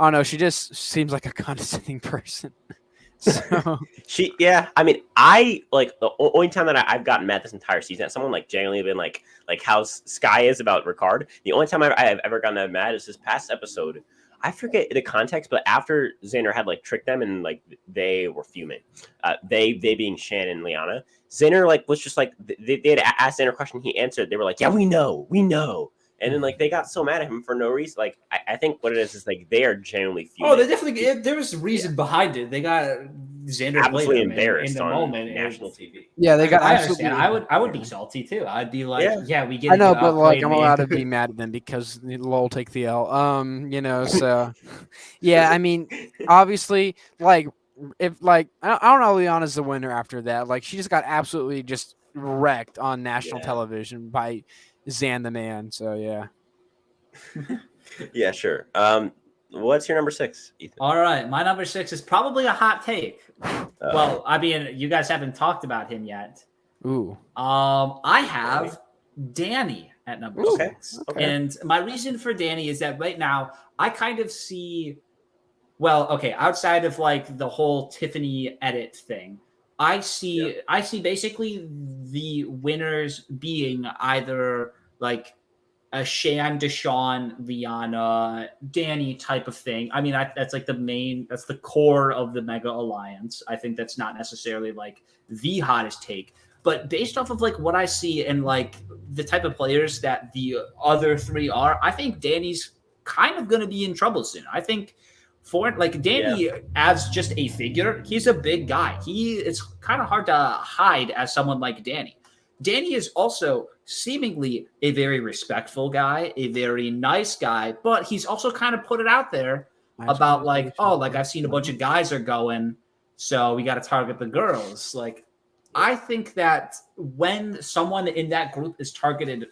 don't know. She just seems like a condescending person. So I mean, I like the only time that I've gotten mad this entire season at someone like genuinely been like how Sky is about Ricard. The only time I've ever gotten that mad is this past episode. I forget the context, but after Xander had like tricked them and like they were fuming, they being Shannon and Lyanna, Xander like was just like they had asked Xander a question, he answered. They were like, "Yeah, we know," and then like they got so mad at him for no reason. Like I think what it is like they are genuinely fuming. Oh, they definitely there was reason behind it. They got Xander absolutely embarrassed in the on moment national TV. Yeah, they got I absolutely. Understand. I would be salty too. I'd be like, yeah we get. I know, but like I'm allowed to be mad at them because lol take the L. So yeah, I mean, obviously, like if like I don't know, Lyanna's the winner after that. Like she just got absolutely just wrecked on national television by Xan the Man. So yeah. Yeah, sure. What's your number 6, Ethan? All right, my number 6 is probably a hot take. Well, I mean, you guys haven't talked about him yet. Ooh. I have Danny at number 6. Okay. And my reason for Danny is that right now I kind of see, well, okay, outside of like the whole Tiffany edit thing, I see basically the winners being either like a Shan, Deshaun, Lyanna, Danny type of thing. I mean, that's like that's the core of the Mega Alliance. I think that's not necessarily like the hottest take, but based off of like what I see and like the type of players that the other 3 are, I think Danny's kind of going to be in trouble soon. I think Danny as just a figure, he's a big guy. It's kind of hard to hide as someone like Danny. Danny is also seemingly a very respectful guy, a very nice guy, but he's also kind of put it out there about like, oh, like I've seen a bunch of guys are going, so we got to target the girls. Like, I think that when someone in that group is targeted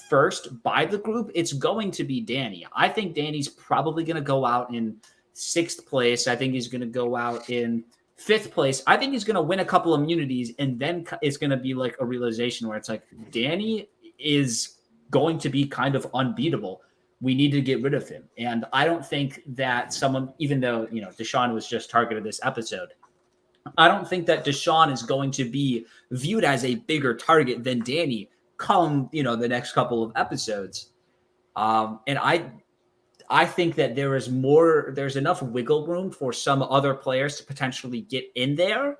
first by the group, it's going to be Danny. I think Danny's probably going to go out in 6th place. I think he's going to go out in 5th place. I think he's going to win a couple immunities, and then it's going to be like a realization where it's like, Danny is going to be kind of unbeatable. We need to get rid of him. And I don't think that someone, even though, you know, Deshaun was just targeted this episode, I don't think that Deshaun is going to be viewed as a bigger target than Danny come, you know, the next couple of episodes. And I think that there's enough wiggle room for some other players to potentially get in there.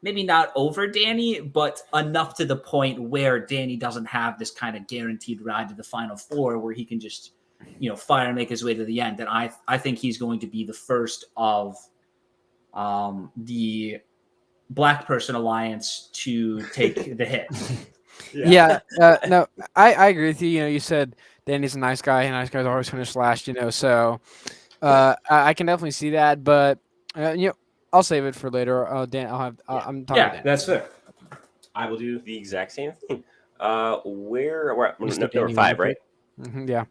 Maybe not over Danny, but enough to the point where Danny doesn't have this kind of guaranteed ride to the Final Four where he can just, you know, fire and make his way to the end. And I think he's going to be the first of the Black Person Alliance to take the hit. Yeah. No, I agree with you. You know, you said Danny's a nice guy, and nice guys always finish last. You know, so I can definitely see that. But you know, I'll save it for later. Dan, I'm talking. Yeah, that's fair. I will do the exact same thing. We're at number Danny 5, right? Yeah.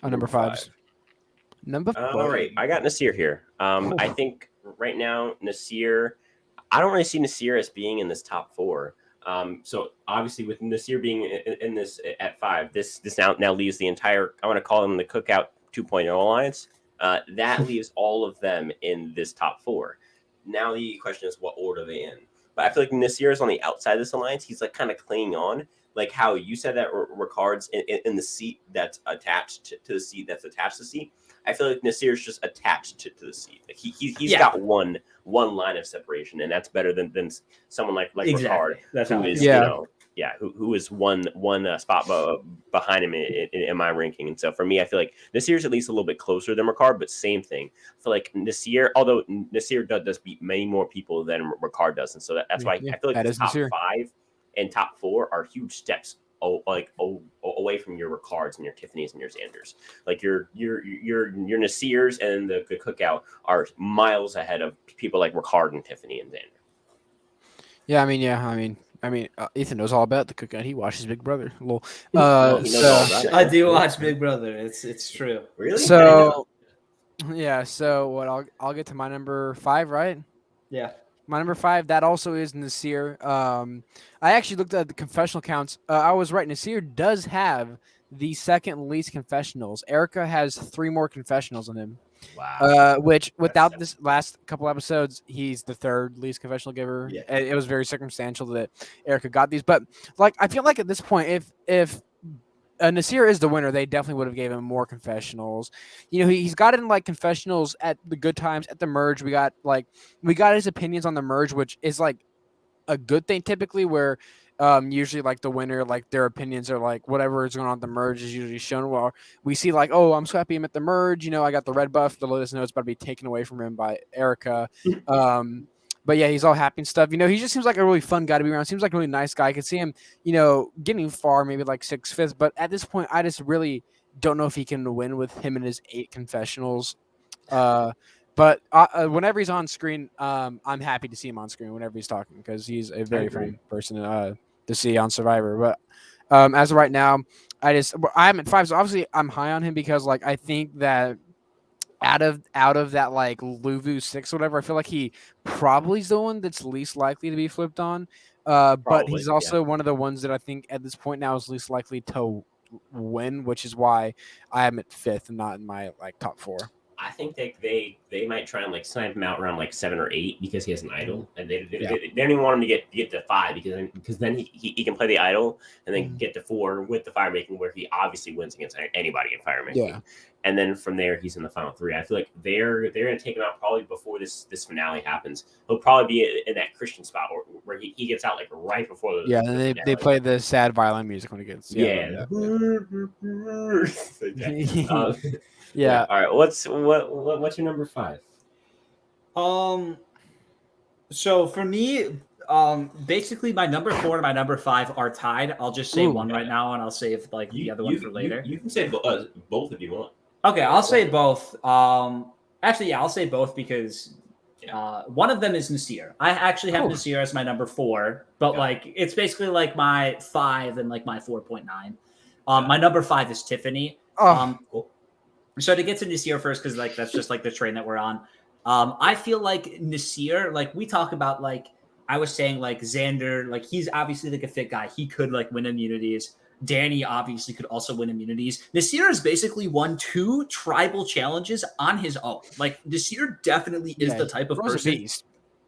Number 5. Number 5. All right, I got Nasir here. I think right now Nasir, I don't really see Nasir as being in this top 4. So obviously with Nasir being in this at 5, this now leaves the entire, I want to call them the Cookout 2.0 Alliance. That leaves all of them in this top 4. Now the question is, what order are they in? But I feel like Nasir is on the outside of this alliance. He's like kind of clinging on, like how you said that Ricard's in the seat that's attached to the seat that's attached to the seat. I feel like Nasir's just attached to the seat. Like he's got one line of separation, and that's better than someone like Ricard, That's who is who is one spot behind him in my ranking. And so for me, I feel like Nasir's at least a little bit closer than Ricard, but same thing. I feel like Nasir, although Nasir does beat many more people than Ricard does, and so that's why I feel like the top Nasir. 5 and top 4 are huge steps away from your Ricards and your Tiffany's and your Xanders. Like your Nasirs and the Cookout are miles ahead of people like Ricard and Tiffany and Xander. Yeah, I mean, Ethan knows all about the Cookout. He watches Big Brother. He knows all about it. I do watch Big Brother. It's true. Really? So yeah, so what I'll get to my number 5, right? Yeah. My number 5, that also is Nasir. I actually looked at the confessional counts. I was right. Nasir does have the second least confessionals. Erica has 3 more confessionals than him. Wow. Which without this last couple episodes, he's the 3rd least confessional giver. Yeah. It was very circumstantial that Erica got these. But like, I feel like at this point, if Nasir is the winner, they definitely would have gave him more confessionals. You know, he's got in like confessionals at the good times, at the merge. We got his opinions on the merge, which is like a good thing typically, where usually like the winner, like their opinions are like whatever is going on at the merge is usually shown. Well, we see like, oh, I'm so happy I'm at the merge. You know, I got the red buff. The Lotus Note's about to be taken away from him by Erica. But yeah, he's all happy and stuff. You know, he just seems like a really fun guy to be around. Seems like a really nice guy. I could see him, you know, getting far, maybe like 6th, 5th. But at this point, I just really don't know if he can win with him and his 8 confessionals. But whenever he's on screen, I'm happy to see him on screen whenever he's talking, because he's a very fun person to see on Survivor. But as of right now, I'm at 5. So obviously I'm high on him because like I think that out of that like Luvu 6 or whatever, I feel like he probably is the one that's least likely to be flipped on. But he's also one of the ones that I think at this point now is least likely to win, which is why I am at 5th and not in my like top 4. I think they might try and like snipe him out around like 7 or 8 because he has an idol, and they don't even want him to get to 5 because then he can play the idol and then get to 4 with the fire making, where he obviously wins against anybody in fire making. Yeah. And then from there he's in the final 3. I feel like they're gonna take him out probably before this finale happens. He'll probably be in that Christian spot where he gets out like right before the they play the sad violin music when he gets Yeah. All right. What's your number 5? So for me, Basically, my number 4 and my number 5 are tied. I'll just say one right now, and I'll save like the other one for later. You can say both if you want. Okay, I'll say both. Actually, yeah, I'll say both because one of them is Nasir. I actually have Nasir as my number 4, but like it's basically like my 5 and like my 4.9. My number 5 is Tiffany. Cool. So to get to Nasir first, because like that's just like the train that we're on. I feel like Nasir, like we talk about, like I was saying, like Xander, like he's obviously like a fit guy. He could like win immunities. Danny obviously could also win immunities. Nasir has basically won 2 tribal challenges on his own. Like Nasir definitely is the type of person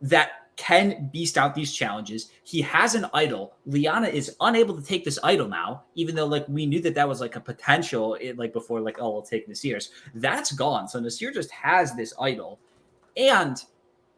that can beast out these challenges. He has an idol. Lyanna is unable to take this idol now, even though like we knew that was like a potential like before, like, oh, we'll take Nasir's. That's gone. So Nasir just has this idol. And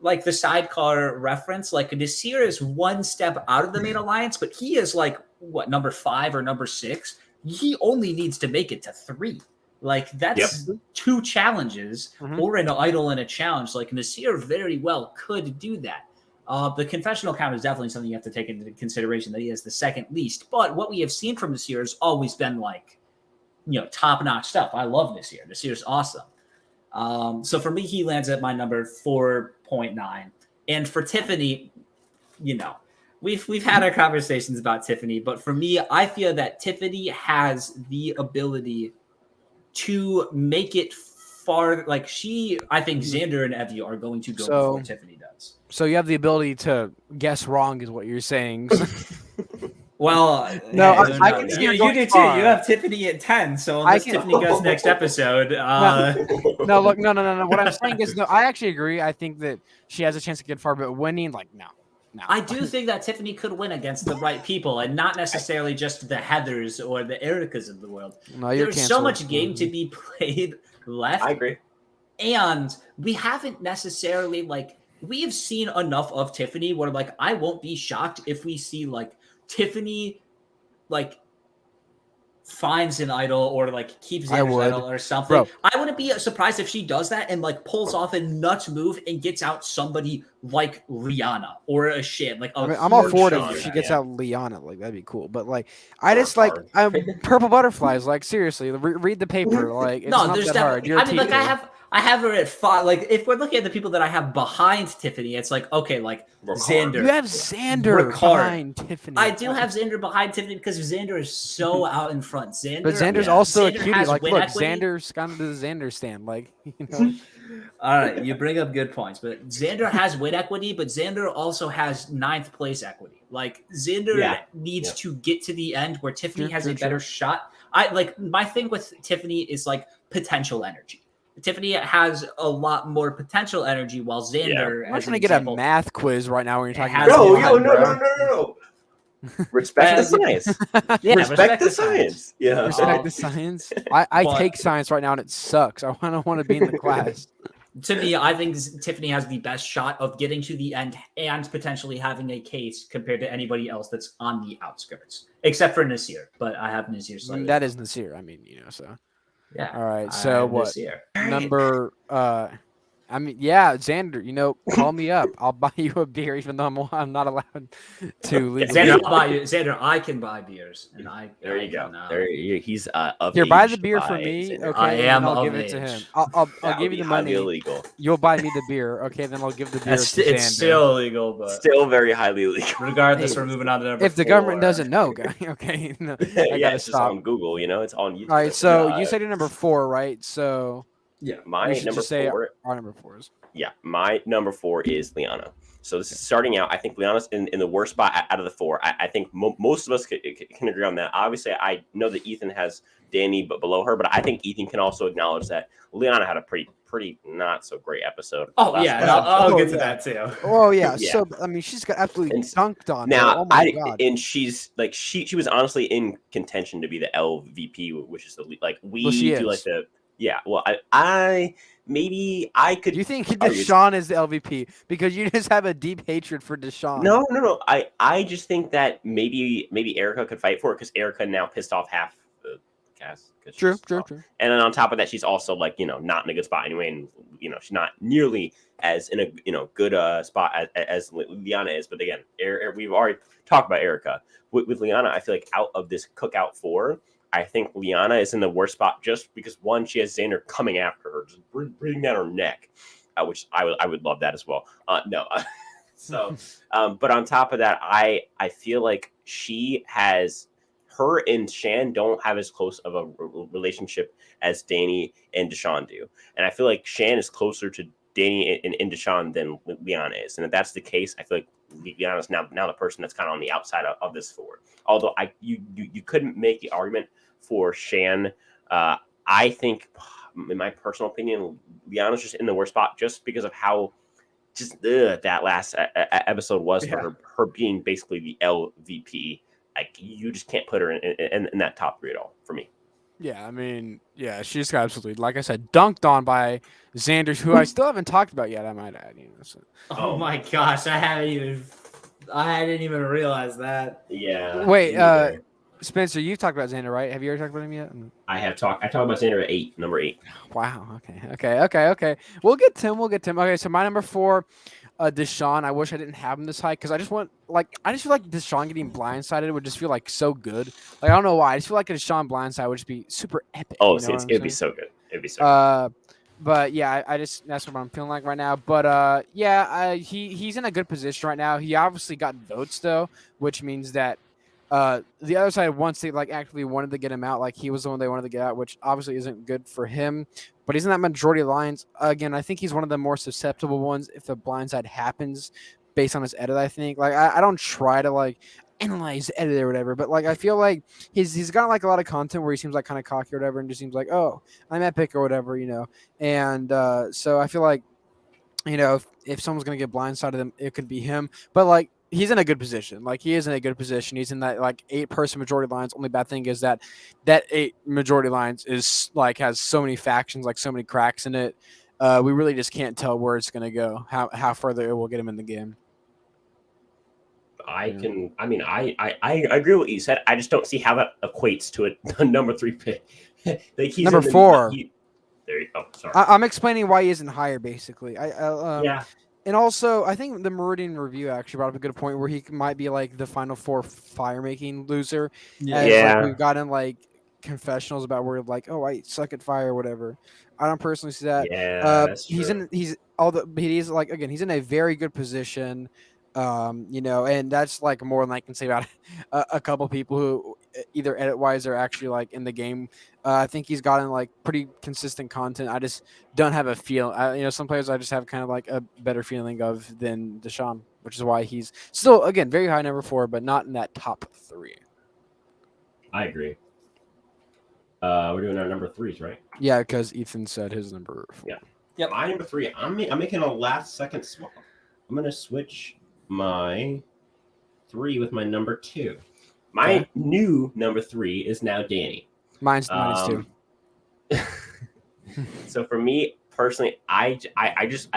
like the sidecar reference, like Nasir is one step out of the main alliance, but he is like what, number 5 or number 6? He only needs to make it to 3. Like that's 2 challenges or an idol and a challenge. Like Nasir very well could do that. The confessional count is definitely something you have to take into consideration, that he has the second least. But what we have seen from Nasir has always been like, top-notch stuff. I love Nasir. Nasir's awesome. So for me, he lands at my number 4.9. And for Tiffany, we've had our conversations about Tiffany, but for me, I feel that Tiffany has the ability to make it far. Like I think Xander and Evie are going to go before Tiffany does. So you have the ability to guess wrong, is what you're saying. Well, no, I can see you do too. You have Tiffany at 10, so unless Tiffany goes next episode, no. What I'm saying is, no, I actually agree. I think that she has a chance to get far, but winning, like, no. I do think that Tiffany could win against the right people, and not necessarily just the Heathers or the Ericas of the world. No, there's so much game to be played left. I agree. And we haven't necessarily, like, we have seen enough of Tiffany where, like, I won't be shocked if we see, like, Tiffany, like, finds an idol or like keeps an idol or something. Bro. I wouldn't be surprised if she does that and like pulls off a nuts move and gets out somebody like Lyanna or a shit. Like I'm all for it if she gets out Lyanna. Like that'd be cool. But like I just like purple butterflies. Like seriously, read the paper. Like it's not that hard. You're like I have her at 5. Like if we're looking at the people that I have behind Tiffany, it's like okay, like Xander. You have Xander behind Tiffany. I do have Xander behind Tiffany because Xander is so out in front. But Xander's also a cutie. Like look, Xander's gone to the Xander stand. Like All right, you bring up good points, but Xander has win equity, but Xander also has 9th place equity. Like Xander needs to get to the end where Tiffany has a better shot. My thing with Tiffany is like potential energy. Tiffany has a lot more potential energy, while Xander. I'm not going to get a math quiz right now when you're talking about. No. Respect the science. Respect the science. Yeah. Respect the science. I take science right now and it sucks. I don't want to be in the class. To me, I think Tiffany has the best shot of getting to the end and potentially having a case compared to anybody else that's on the outskirts, except for Nasir. But I have Nasir slightly. That is Nasir. I mean, so. Yeah. All right. So what? Number Xander, call me up. I'll buy you a beer, even though I'm not allowed to. Xander, I'll buy you. Xander, I can buy beers, and There you go. He's of Here, age buy the beer for me. Okay, I am. I'll give it to him. I'll give you the money. Illegal. You'll buy me the beer. Okay, then I'll give the beer. It's still illegal, but still very highly illegal. Regardless, we're moving on to number 4. If the government doesn't know, guy. Okay. No, I gotta it's stop. Just on Google. It's on YouTube. All right. So you said you're number 4, right? So yeah, my number 4. Our number 4 is. Yeah, my number 4 is Lyanna. So this is starting out. I think Lyanna's in the worst spot out of the 4. I think most of us can agree on that. Obviously, I know that Ethan has Danny below her, but I think Ethan can also acknowledge that Lyanna had a pretty not so great episode. Oh yeah, I'll get to that too. Oh yeah. So I mean, she's got absolutely dunked on. Now, oh my God. And she's like she was honestly in contention to be the LVP, which is the like we do like the. Yeah, well, I maybe I could. Do you think Deshaun is the LVP because you just have a deep hatred for Deshaun? No. I just think that maybe Erica could fight for it because Erica now pissed off half the cast. True. And then on top of that, she's also like not in a good spot anyway, and she's not nearly as in a good spot as Lyanna is. But again, we've already talked about Erica. With Lyanna, I feel like out of this cookout 4, I think Lyanna is in the worst spot just because one, she has Xander coming after her, just breathing down her neck, which I would love that as well. No. So, but on top of that, I feel like her and Shan don't have as close of a relationship as Danny and Deshawn do. And I feel like Shan is closer to Danny and Deshawn than Lyanna is. And if that's the case, I feel like Lyanna is now the person that's kind of on the outside of this 4. Although you couldn't make the argument for Shan. I think, in my personal opinion, Lyanna's just in the worst spot just because of how that last episode was for her being basically the LVP. Like, you just can't put her in that top 3 at all for me. Yeah, I mean, yeah, she's got absolutely, like I said, dunked on by Xander, who I still haven't talked about yet. I might add. So. Oh my gosh, I didn't even realize that. Yeah. Wait, Spencer, you've talked about Xander, right? Have you ever talked about him yet? I talked about Xander at number 8. Wow. Okay. We'll get to him. Okay, so my number 4, Deshawn. I wish I didn't have him this high because I just feel like Deshawn getting blindsided would just feel like so good. Like, I don't know why. I just feel like a Deshawn blindside would just be super epic. Oh, it'd be so good. But yeah, I just that's what I'm feeling like right now. But he's in a good position right now. He obviously got votes though, which means that the other side, once they like actively wanted to get him out, like he was the one they wanted to get out, which obviously isn't good for him. But he's in that majority of lines. Again, I think he's one of the more susceptible ones if the blindside happens based on his edit. I think like I don't try to like analyze the edit or whatever, but like I feel like he's got like a lot of content where he seems like kind of cocky or whatever, and just seems like, oh, I'm epic or whatever, And so I feel like if someone's gonna get blindsided, them it could be him. But like he's in a good position. Like he is in a good position. He's in that like 8-person majority lines. Only bad thing is that 8 majority lines is like has so many factions, like so many cracks in it. We really just can't tell where it's gonna go, how further it will get him in the game. I agree with what you said. I just don't see how that equates to a number 3 pick. Like he's number 4. There you go. Sorry. I'm explaining why he isn't higher, basically. Yeah. And also, I think the Meridian Review actually brought up a good point where he might be like the Final 4 fire-making loser. Yeah. Like, we've gotten like confessionals about where like, oh, I suck at fire or whatever. I don't personally see that. Yeah, that's true. He's like, again, he's in a very good position. And that's like more than I can say about a couple people who either edit wise or actually like in the game. I think he's gotten like pretty consistent content. I just don't have a feel. Some players I just have kind of like a better feeling of than Deshawn, which is why he's still again very high number 4, but not in that top 3. I agree. We're doing our number 3s, right? Yeah, because Ethan said his number 4. Yeah. Yep. My number 3. I'm making a last second swap. I'm gonna switch my 3 with my number 2. My new number 3 is now Danny. Mine's 2. So for me personally, I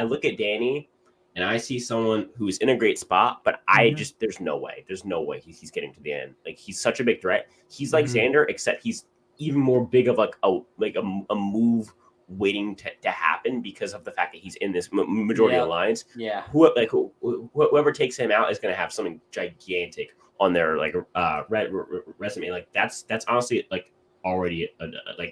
look at Danny and I see someone who's in a great spot, but there's no way he's getting to the end. Like he's such a big threat. He's like Xander, except he's even more big of like a move waiting to happen because of the fact that he's in this majority of lines. Yeah. Whoever takes him out is going to have something gigantic on their like resume. Like that's honestly like already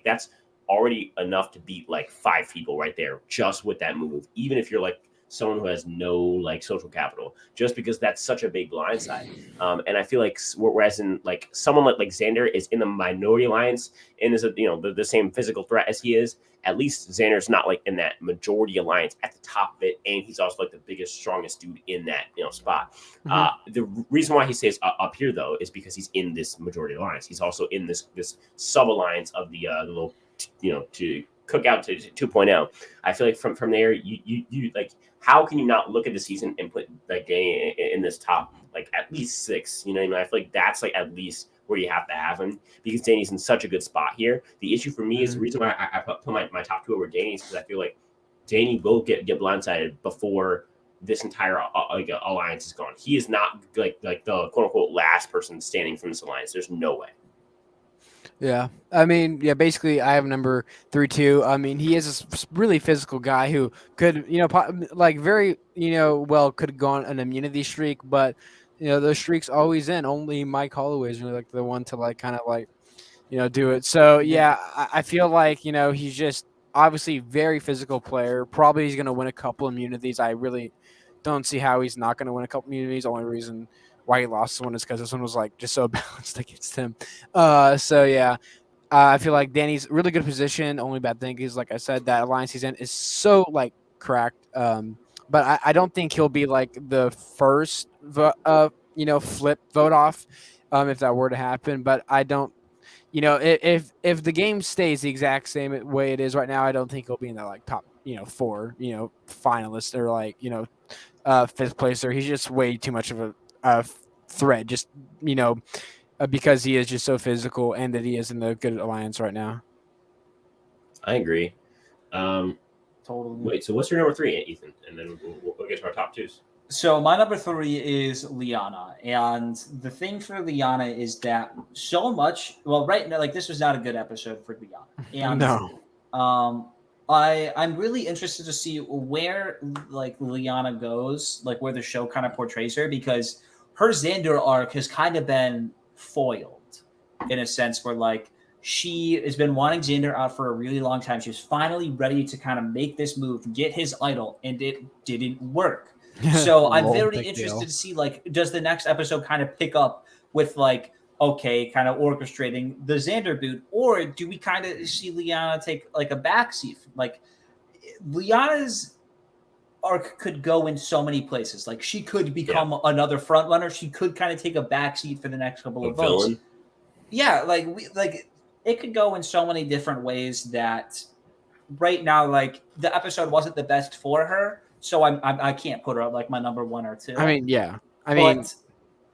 that's already enough to beat like 5 people right there just with that move. Even if you're like someone who has no like social capital, just because that's such a big blindside. And I feel like whereas in like someone like Xander is in the minority alliance and is the same physical threat as he is, at least Xander's not like in that majority alliance at the top of it, and he's also like the biggest, strongest dude in that spot. The reason why he stays up here though is because he's in this majority alliance. He's also in this sub alliance of the little to cook out to 2.0. I feel like from there you like, how can you not look at the season and put like Danny in this top like at least 6? You know what I mean? I feel like that's like at least where you have to have him, because Danny's in such a good spot here. The issue for me is the reason why I put my top 2 over Danny's because I feel like Danny will get blindsided before this entire alliance is gone. He is not like the quote unquote last person standing from this alliance. There's no way. Yeah. I mean, yeah, basically I have number 3 too. I mean, he is a really physical guy who could, like very, well could go on an immunity streak, but those streaks always end. Only Mike Holloway is really like the one to like kind of like, do it. So, yeah, I feel like, he's just obviously very physical player. Probably he's going to win a couple immunities. I really don't see how he's not going to win a couple immunities. The only reason why he lost one is because this one was like just so balanced against him. So yeah, I feel like Danny's really good position. Only bad thing is, like I said, that alliance he's in is so like cracked. But I don't think he'll be like the first, flip vote off, if that were to happen. But I don't, if the game stays the exact same way it is right now, I don't think he'll be in that like top, 4, finalist or like fifth placer. He's just way too much of a threat. Just because he is just so physical and that he is in the good alliance right now. I agree. Totally. Wait, so what's your number 3, Ethan? And then we'll get to our top 2s. So my number 3 is Lyanna, and the thing for Lyanna is that so much. Well, right now, like this was not a good episode for Lyanna, and No. I'm really interested to see where like Lyanna goes, like where the show kind of portrays her, because her Xander arc has kind of been foiled in a sense where like she has been wanting Xander out for a really long time. She was finally ready to kind of make this move, get his idol, and it didn't work. So I'm very interested to see like does the next episode kind of pick up with like okay, kind of orchestrating the Xander boot, or do we kind of see Lyanna take like a backseat? Like Lyanna's arc could go in so many places. Like she could become another front runner. She could kind of take a backseat for the next couple of votes. Villain. Yeah, like it could go in so many different ways that right now, like the episode wasn't the best for her, so I can't put her at like my number 1 or 2. I mean, yeah. I mean,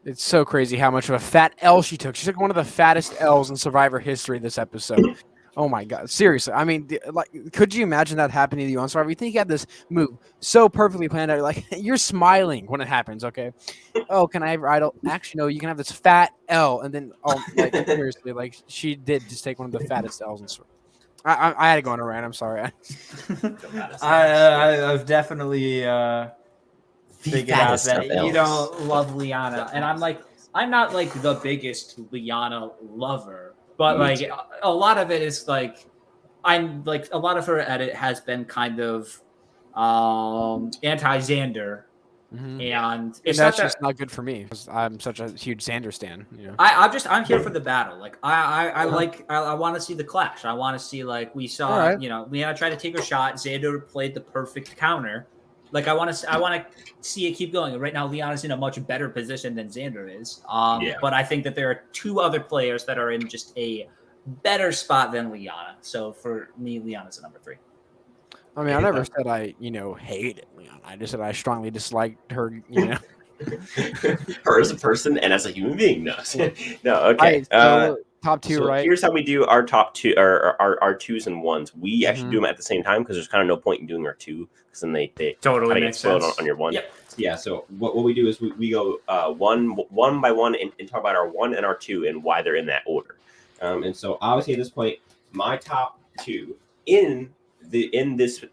it's so crazy how much of a fat L she took. She took one of the fattest L's in Survivor history this episode. Oh my God. Seriously. I mean, like, could you imagine that happening to you on Survivor? You think you had this move so perfectly planned out. Like, you're smiling when it happens, okay? Oh, can I have your idol? Actually, no, you can have this fat L. And then, like, seriously, like, she did just take one of the fattest L's in Survivor. I had to go on a rant. I'm sorry. I've definitely figured out that you don't love Lyanna, and I'm not like the biggest Lyanna lover, but like a lot of it is like I'm like a lot of her edit has been kind of anti-Xander. Mm-hmm. And it's that's just not good for me because I'm such a huge Xander stan. I'm here for the battle. Like I want to see the clash. I want to see like we saw. Right. Lyanna tried to take her shot. Xander played the perfect counter. Like I want to see it keep going. Right now, Lyanna's in a much better position than Xander is. But I think that there are 2 other players that are in just a better spot than Lyanna. So for me, Lyanna's a number 3. I mean, I never said I, hated Lyanna. I just said I strongly disliked her, her as a person and as a human being. No, no, okay. So top 2, right? Here's how we do our top 2, or our 2s and 1s. We actually do them at the same time because there's kind of no point in doing our 2 because then they totally get spoiled on your 1. Yep. Yeah. So what we do is we go one by one and talk about our 1 and our 2 and why they're in that order. And so obviously at this point, my top 2 in this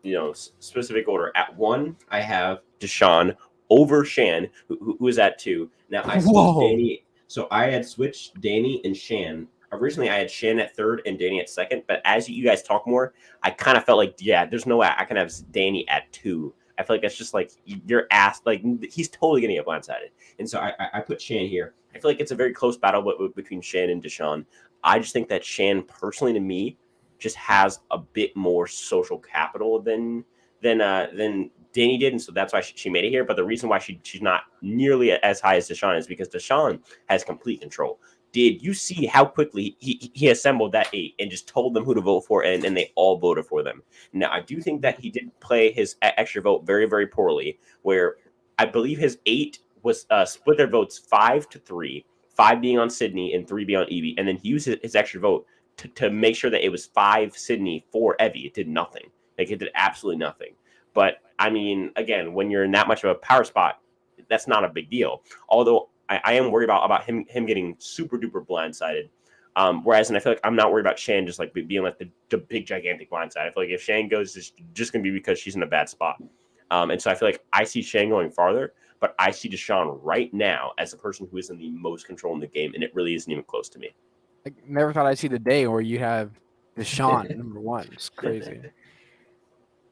specific order. At 1, I have Deshaun over Shan, who is at 2. Now I switched Danny, so I had switched Danny and Shan. Originally, I had Shan at 3rd and Danny at 2nd, but as you guys talk more, I kind of felt like, there's no way I can have Danny at 2. I feel like that's just like you're asked, like he's totally gonna get blindsided, and so I put Shan here. I feel like it's a very close battle between Shan and Deshaun. I just think that Shan, personally to me, just has a bit more social capital than Danny did, and so that's why she made it here. But the reason why she's not nearly as high as Deshaun is because Deshaun has complete control. Did you see how quickly he assembled that 8 and just told them who to vote for, and they all voted for them? Now, I do think that he did play his extra vote very, very poorly, where I believe his 8 was split their votes 5-3, 5 being on Sydney and 3 being on Evie, and then he used his extra vote to make sure that it was 5 Sydney, 4 Evie. It did nothing. Like, it did absolutely nothing. But, I mean, again, when you're in that much of a power spot, that's not a big deal. Although I am worried about him getting super duper blindsided. Whereas, and I feel like I'm not worried about Shan just like being like the big gigantic blindside. I feel like if Shan goes, it's just going to be because she's in a bad spot. And so I feel like I see Shan going farther, but I see Deshaun right now as the person who is in the most control in the game, and it really isn't even close to me. I never thought I'd see the day where you have Deshaun at number 1. It's crazy.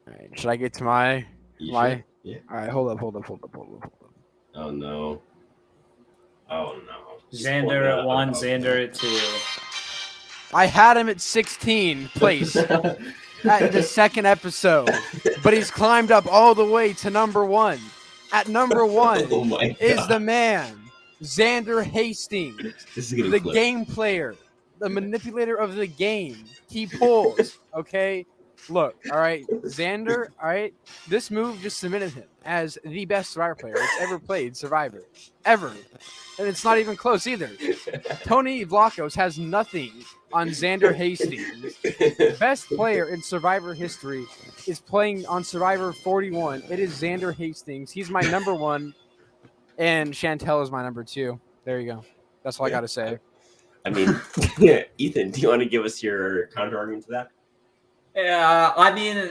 All right, should I get to my? Yeah. All right, hold up. Oh no. Xander at 1, Xander at 2. I had him at 16 place at the second episode, but he's climbed up all the way to number 1. At number 1 Oh my God. is the man, Xander Hastings, the game player, the manipulator of the game. He pulls, okay? Look, all right, Xander, all right, this move just cemented him as the best Survivor player that's ever played Survivor, ever. And it's not even close either. Tony Vlachos has nothing on Xander Hastings. Best player in Survivor history is playing on Survivor 41. It is Xander Hastings. He's my number 1, and Chantel is my number 2. There you go. That's all I got to say. I mean, Ethan, do you want to give us your counter argument to that? Yeah, I mean,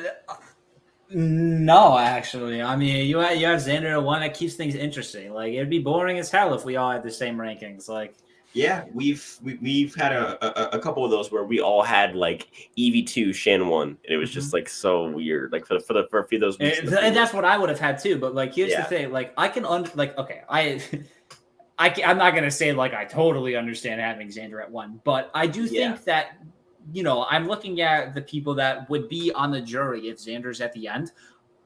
no, actually. I mean, you have Xander at 1. That keeps things interesting. Like, it'd be boring as hell if we all had the same rankings. Like, yeah, we've had a couple of those where we all had like EV2, Shan 1, and it was just like so weird. Like for a few of those weeks, and that's what I would have had too. But like, here's the thing: like, I can okay, I'm not gonna say like I totally understand having Xander at 1, but I do think that. I'm looking at the people that would be on the jury if Xander's at the end.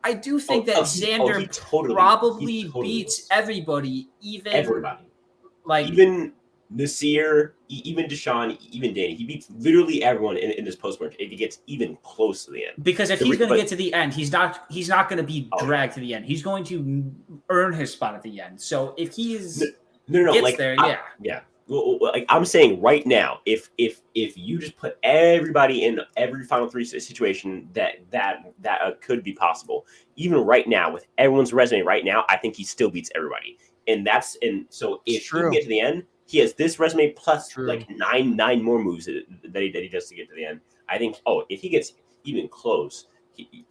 I do think that Xander probably beats everybody, even Nasir, even Deshaun, even Danny. He beats literally everyone in this post-merge if he gets even close to the end. Because if he's going to get to the end, he's not going to be dragged to the end. He's going to earn his spot at the end. So if he's gets there, yeah. Well, like I'm saying right now, if you just put everybody in every final 3 situation that could be possible, even right now with everyone's resume right now, I think he still beats everybody. So if he can get to the end, he has this resume plus like nine more moves that he does to get to the end. I think. Oh, if he gets even close,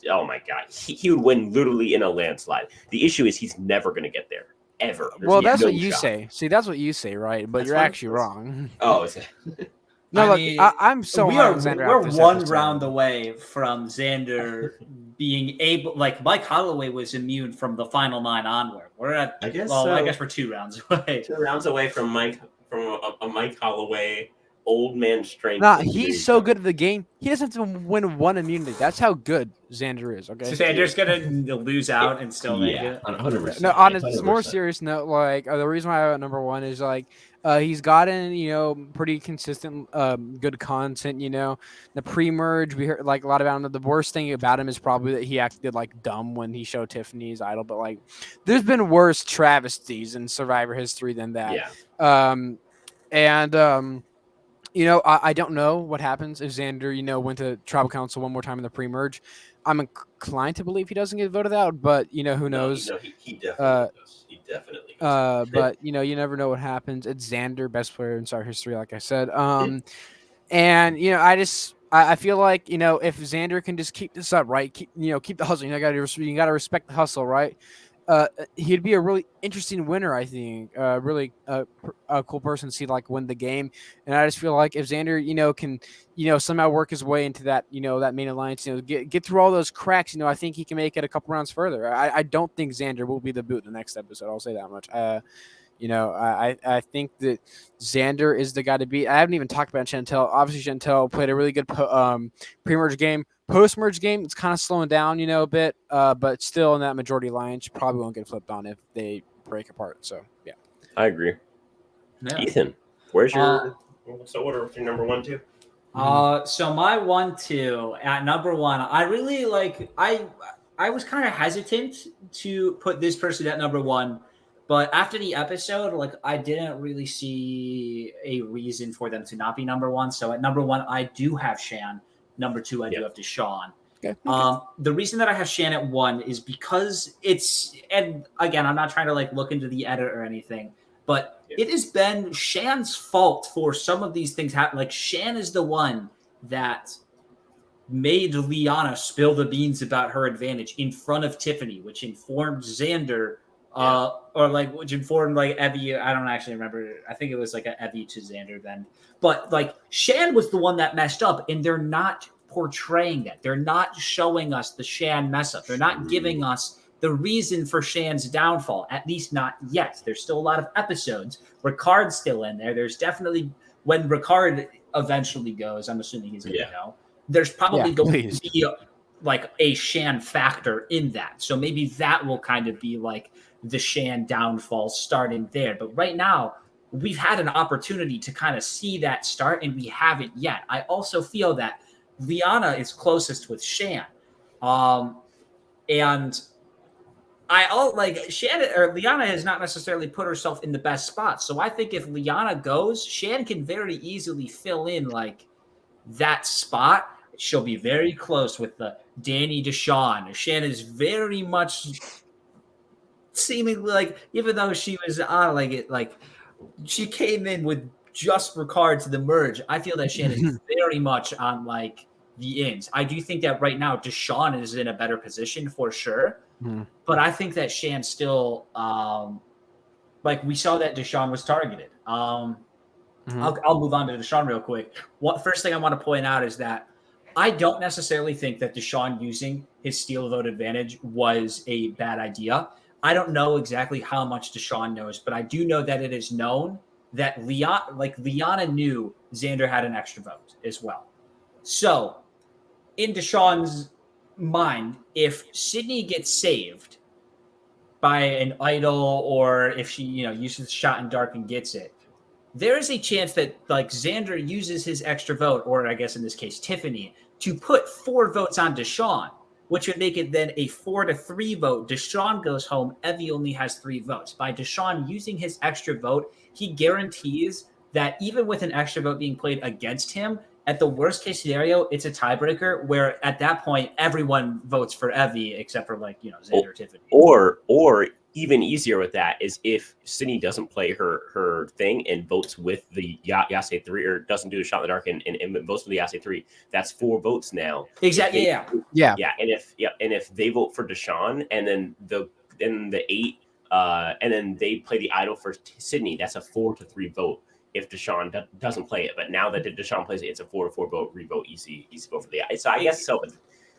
oh my God, he would win literally in a landslide. The issue is he's never going to get there. Ever. Well, that's what you say. See, that's what you say, right? But you're actually wrong. Oh, is it? No, I'm so we're one round away from Xander being able. Like Mike Holloway was immune from the final 9 onward. We're at. I guess we're 2 rounds away. 2 rounds away from a Mike Holloway old man strength. Nah, he's so good at the game. He doesn't have to win 1 immunity. That's how good Xander is. Okay, so Xander's gonna lose out and still make it. 100%. No, on a more serious note, like the reason why I have number 1 is like he's gotten pretty consistent good content. The pre-merge we heard like a lot about him. The worst thing about him is probably that he acted like dumb when he showed Tiffany's idol. But like, there's been worse travesties in Survivor history than that. Yeah. I don't know what happens if Xander, went to Tribal Council one more time in the pre-merge. I'm inclined to believe he doesn't get voted out, but who knows? No, he definitely does. He definitely does. But you never know what happens. It's Xander, best player in Star history, like I said. And I feel like if Xander can just keep this up, right? Keep the hustle. You got to respect the hustle, right? He'd be a really interesting winner, I think. Really a cool person to see like win the game. And I just feel like if Xander, can, somehow work his way into that, that main alliance, get through all those cracks, I think he can make it a couple rounds further. I don't think Xander will be the boot in the next episode. I'll say that much. I think that Xander is the guy to beat. I haven't even talked about Chantel. Obviously, Chantel played a really good pre-merge game. Post-merge game, it's kind of slowing down, a bit. But still in that majority alliance, you probably won't get flipped on if they break apart. So, yeah. I agree. Yeah. Ethan, where's your so what are your number 1, 2? So my 1, 2 at number 1, I really like I was kind of hesitant to put this person at number 1. But after the episode, like I didn't really see a reason for them to not be number 1. So at number 1, I do have Shan. Number 2, I do have Deshaun. Okay. The reason that I have Shan at 1 is because and again, I'm not trying to like look into the edit or anything, but it has been Shan's fault for some of these things happen. Like Shan is the one that made Lyanna spill the beans about her advantage in front of Tiffany, which informed Xander, or like which informed like Evie. I don't actually remember. I think it was like an Evie to Xander then. But like Shan was the one that messed up, and they're not portraying that. They're not showing us the Shan mess up. They're not giving us the reason for Shan's downfall, at least not yet. There's still a lot of episodes. Ricard's still in there. There's definitely, when Ricard eventually goes, I'm assuming he's going to go, there's probably going to be like a Shan factor in that. So maybe that will kind of be like the Shan downfall starting there. But right now, we've had an opportunity to kind of see that start, and we haven't yet. I also feel that Lyanna is closest with Shan. And Lyanna has not necessarily put herself in the best spot. So I think if Lyanna goes, Shan can very easily fill in like that spot. She'll be very close with the Danny Deshawn. Shan is very much seemingly like, even though she was on like she came in with just Ricard to the merge. I feel that Shan is very much on like the ins. I do think that right now Deshawn is in a better position for sure. But I think that Shan still, like we saw that Deshawn was targeted. I'll move on to Deshawn real quick. First thing I want to point out is that I don't necessarily think that Deshawn using his steal vote advantage was a bad idea. I don't know exactly how much Deshawn knows, but I do know that it is known that Lyanna knew Xander had an extra vote as well. So in Deshawn's mind, if Sydney gets saved by an idol, or if she uses shot in dark and gets it, there is a chance that like Xander uses his extra vote, or I guess in this case Tiffany, to put 4 votes on Deshawn, which would make it then a 4-3 vote. Deshawn goes home. Evie only has 3 votes. By Deshawn using his extra vote, he guarantees that even with an extra vote being played against him, at the worst case scenario, it's a tiebreaker where at that point everyone votes for Evie except for like Xander or Tiffany. Or even easier with that is if Sydney doesn't play her thing and votes with the Yase 3, or doesn't do a shot in the dark and votes with the Yase 3, that's 4 votes now. Exactly. Yeah. And if they vote for Deshawn and then the 8 and then they play the idol for Sydney, that's a 4-3 vote if Deshawn doesn't play it. But now that Deshawn plays it, it's a 4-4 vote, revote, easy vote for the eye. So I guess so. But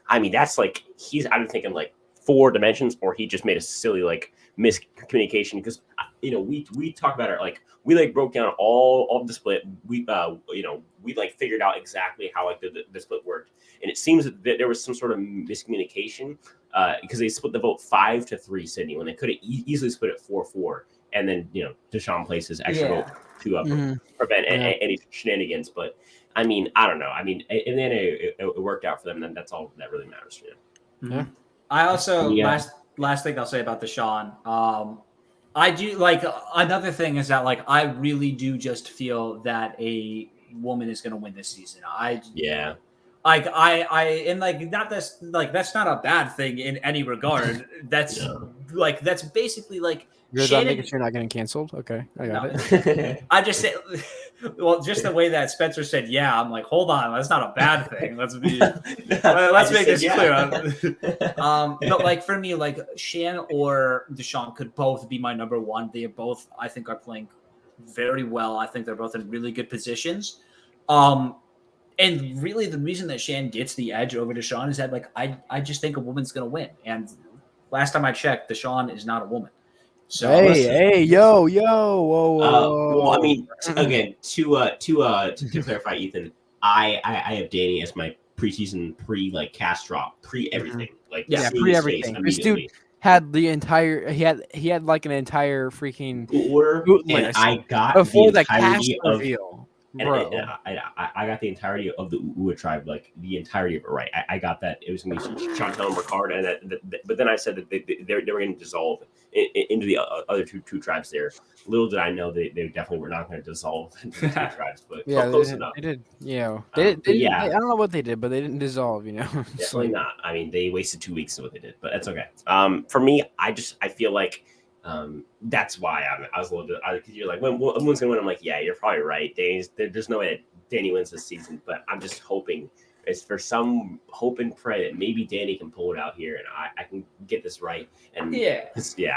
I mean, that's like I'm thinking like 4 dimensions, or he just made a silly like miscommunication, because we talked about it, like we like broke down all of the split. We like figured out exactly how like the split worked, and it seems that there was some sort of miscommunication because they split the vote 5-3 Sydney when they could have easily split it 4-4, and then Deshawn places extra vote to prevent any shenanigans. But I mean, I don't know. I mean, and then it worked out for them. Then that's all that really matters. Yeah. I also last thing I'll say about Deshawn. I do like another thing is that like I really do just feel that a woman is going to win this season. Like and like not this, like that's not a bad thing in any regard. That's like that's basically like you're making sure you're not getting canceled. Okay, I got it. I just said, well, just the way that Spencer said, yeah, I'm like, hold on, that's not a bad thing. Let's make this clear. But like for me, like Shan or Deshawn could both be my number 1. They both, I think, are playing very well. I think they're both in really good positions. And really, the reason that Shan gets the edge over Deshawn is that, like, I just think a woman's going to win. And last time I checked, Deshawn is not a woman. So hey, yo, whoa. Well, I mean, again, to clarify, Ethan, I have Danny as my preseason like cast drop, pre everything, like pre everything. This dude had the entire he had like an entire freaking order, and I got before the cast reveal. Bro. And I got the entirety of the Uwa tribe, like the entirety of it right. I got that. It was going to be Chantel and Ricard, and but then I said that they were going to dissolve into the other two tribes there. Little did I know they definitely were not going to dissolve into the 2 tribes, but close enough. They did, I don't know what they did, but they didn't dissolve, Definitely not. I mean, they wasted 2 weeks of what they did, but that's okay. For me, I feel like That's why I was a little bit, because you're like, when one's gonna win? I'm like, yeah, you're probably right. There's no way that Danny wins this season, but I'm just hoping it's for some hope and pray that maybe Danny can pull it out here and I can get this right. And I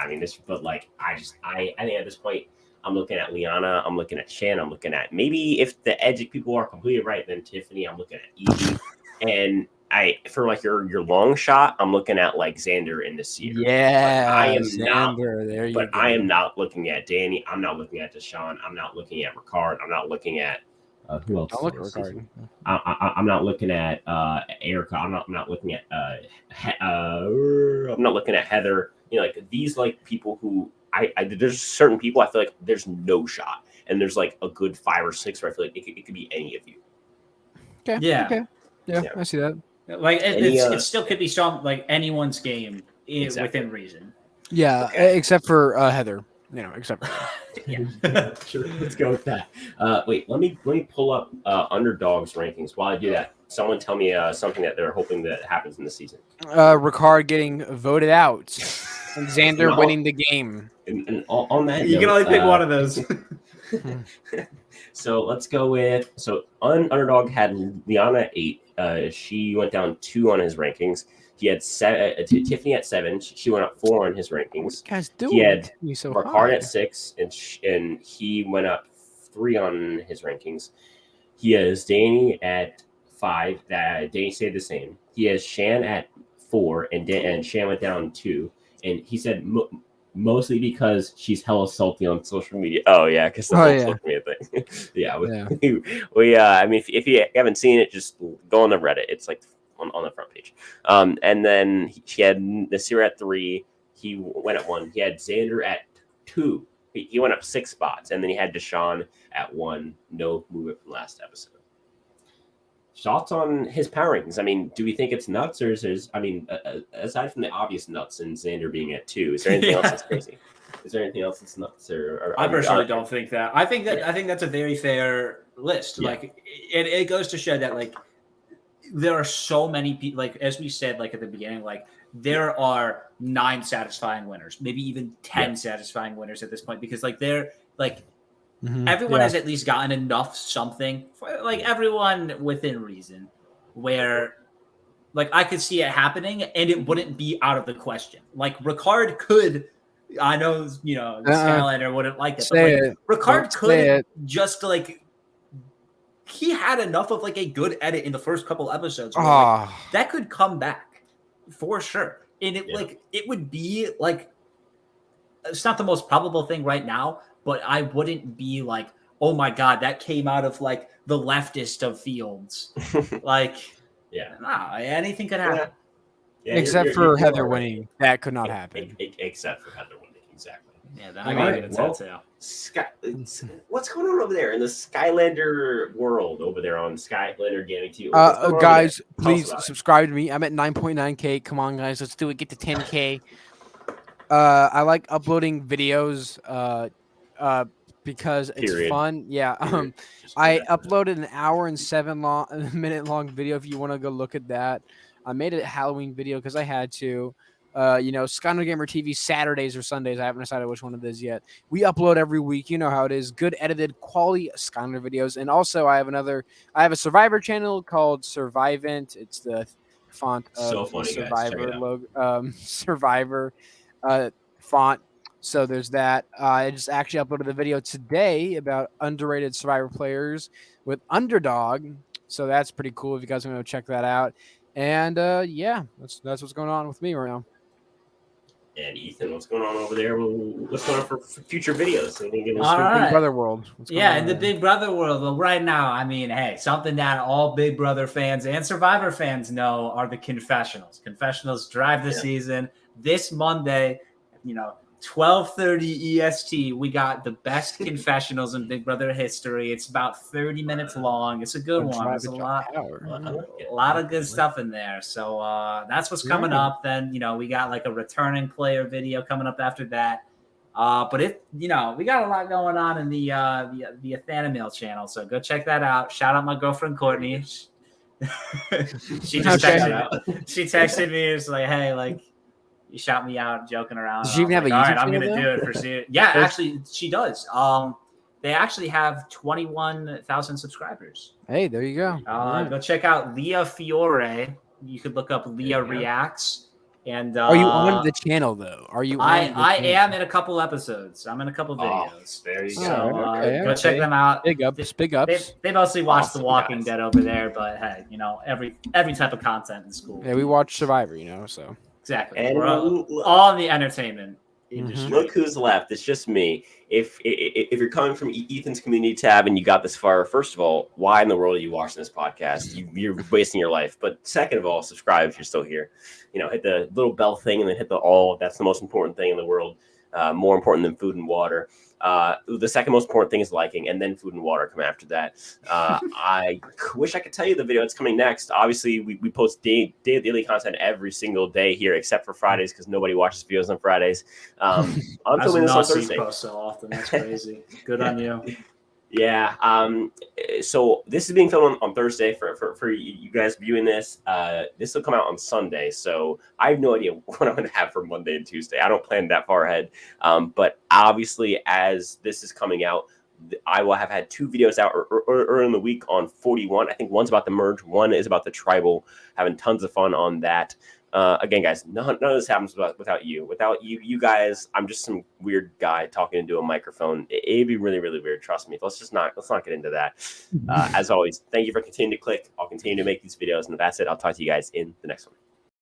mean, but like, I think at this point, I'm looking at Lyanna, I'm looking at Shan, I'm looking at maybe if the edge people are completely right, then Tiffany, I'm looking at Evie, and for like your long shot, I'm looking at like Xander in this year. Yeah, I am Xander, there you go. I am not looking at Danny. I'm not looking at Deshaun. I'm not looking at Ricard. I'm not looking at who else? Don't look at Ricard. I'm not looking at Erica. I'm not looking at I'm not looking at Heather. You know, like these like people who there's certain people I feel like there's no shot, and there's like a good 5 or 6 where I feel like it could be any of you. Okay. Yeah. Okay. Yeah, I see that. Like it still could be strong, like anyone's game within reason. Yeah, except for Heather. You know, except for yeah. Sure. Let's go with that. Wait, let me pull up Underdogs Rankings. While I do that, someone tell me something that they're hoping that happens in the season. Ricard getting voted out and Xander winning the game. And on that, you can only pick one of those. So let's go with Underdog had Lyanna 8. She went down 2 on his rankings. He had 7. Tiffany at 7. She went up 4 on his rankings. What you guys doing? He had so Ricard at 6, and he went up 3 on his rankings. He has Danny at 5. That Danny stayed the same. He has Shan at 4, and Shan went down 2. And he said mostly because she's hella salty on social media. Oh yeah, because the whole social media thing. I mean, if you haven't seen it, just go on the Reddit. It's like on the front page. And then she had Nasir at 3. He went at 1. He had Xander at 2. He went up 6 spots, and then he had Deshaun at 1. No movement from last episode. Thoughts on his power rankings? I mean, do we think it's nuts, or aside from the obvious nuts and Xander being at 2, is there anything else that's crazy? Is there anything else that's nuts? I personally don't think that. I think that's a very fair list. Yeah. Like it goes to show that like there are so many people. Like as we said, like at the beginning, like there are 9 satisfying winners, maybe even 10 satisfying winners at this point, because like they're like. Mm-hmm. Everyone has at least gotten enough something, like everyone within reason, where like I could see it happening and it wouldn't be out of the question. Like Ricard could, I know, you know, Skylander wouldn't like it, but like, Ricard could just like, he had enough of like a good edit in the first couple episodes. Where, like, that could come back for sure. And it like, it would be like, it's not the most probable thing right now, but I wouldn't be like, oh my God, that came out of like the leftist of fields. Like, anything could happen. Yeah, except for Heather winning. That could not happen. Except for Heather winning, exactly. Yeah, that might get what's going on over there in the Skylander world over there on Skylander Gaming TV? Guys, please subscribe to me. I'm at 9.9K. Come on, guys, let's do it. Get to 10K. I like uploading videos because it's fun. Yeah. I uploaded an hour and 7-minute long video if you want to go look at that. I made a Halloween video because I had to. Skylander Gamer TV Saturdays or Sundays. I haven't decided which one it is yet. We upload every week. You know how it is. Good edited quality Skylander videos. And also I have a Survivor channel called Survivant. It's the font of the Survivor logo. Survivor font. So there's that. I just actually uploaded the video today about underrated Survivor players with Underdog. So that's pretty cool if you guys want to check that out. And that's what's going on with me right now. And Ethan, what's going on over there? What's going on for future videos? So Big Brother world. In the Big Brother world. Well, right now, I mean, hey, something that all Big Brother fans and Survivor fans know are the Confessionals. Confessionals drive the season. This Monday, 12:30 EST, we got the best Confessionals in Big Brother history. It's about 30 minutes long. It's a good one. There's a lot of good stuff in there. So that's what's coming up. Then, we got like a returning player video coming up after that. But we got a lot going on in the Athanamil channel. So go check that out. Shout out my girlfriend, Courtney. She just texted me. It's like, hey, like, You shout me out joking around. Does she even have a all YouTube right, I'm channel, gonna though? do it for serious. Yeah, actually, she does. They actually have 21,000 subscribers. Hey, there you go. Go check out Leah Fiore. You could look up Leah you go. Reacts. And Are you on the channel though? Are you? I am in a couple episodes. I'm in a couple videos. There you So go. go check them out. Big ups, big ups. They mostly watch Awesome, The Walking guys. Dead over there, but hey, every type of content is cool. Yeah, we watch Survivor, so. Exactly. And We're all in the entertainment industry. Look who's left. It's just me. If you're coming from Ethan's community tab and you got this far, first of all, why in the world are you watching this podcast? You're wasting your life. But second of all, subscribe if you're still here. Hit the little bell thing and then hit the all. That's the most important thing in the world. More important than food and water. The second most important thing is liking, and then food and water come after that. I wish I could tell you the video that's coming next. Obviously, we post daily content every single day here, except for Fridays because nobody watches videos on Fridays. I'm filming this on Thursday. Post so often. That's crazy. Good on you. Yeah. So this is being filmed on Thursday for you guys viewing this. This will come out on Sunday. So I have no idea what I'm going to have for Monday and Tuesday. I don't plan that far ahead. But obviously, as this is coming out, I will have had 2 videos out early in the week on 41. I think one's about the merge. One is about the tribal. Having tons of fun on that. Again, guys, none of this happens without you. Without you guys, I'm just some weird guy talking into a microphone. It'd be really, really weird. Trust me. Let's not get into that. As always, thank you for continuing to click. I'll continue to make these videos, and if that's it, I'll talk to you guys in the next one.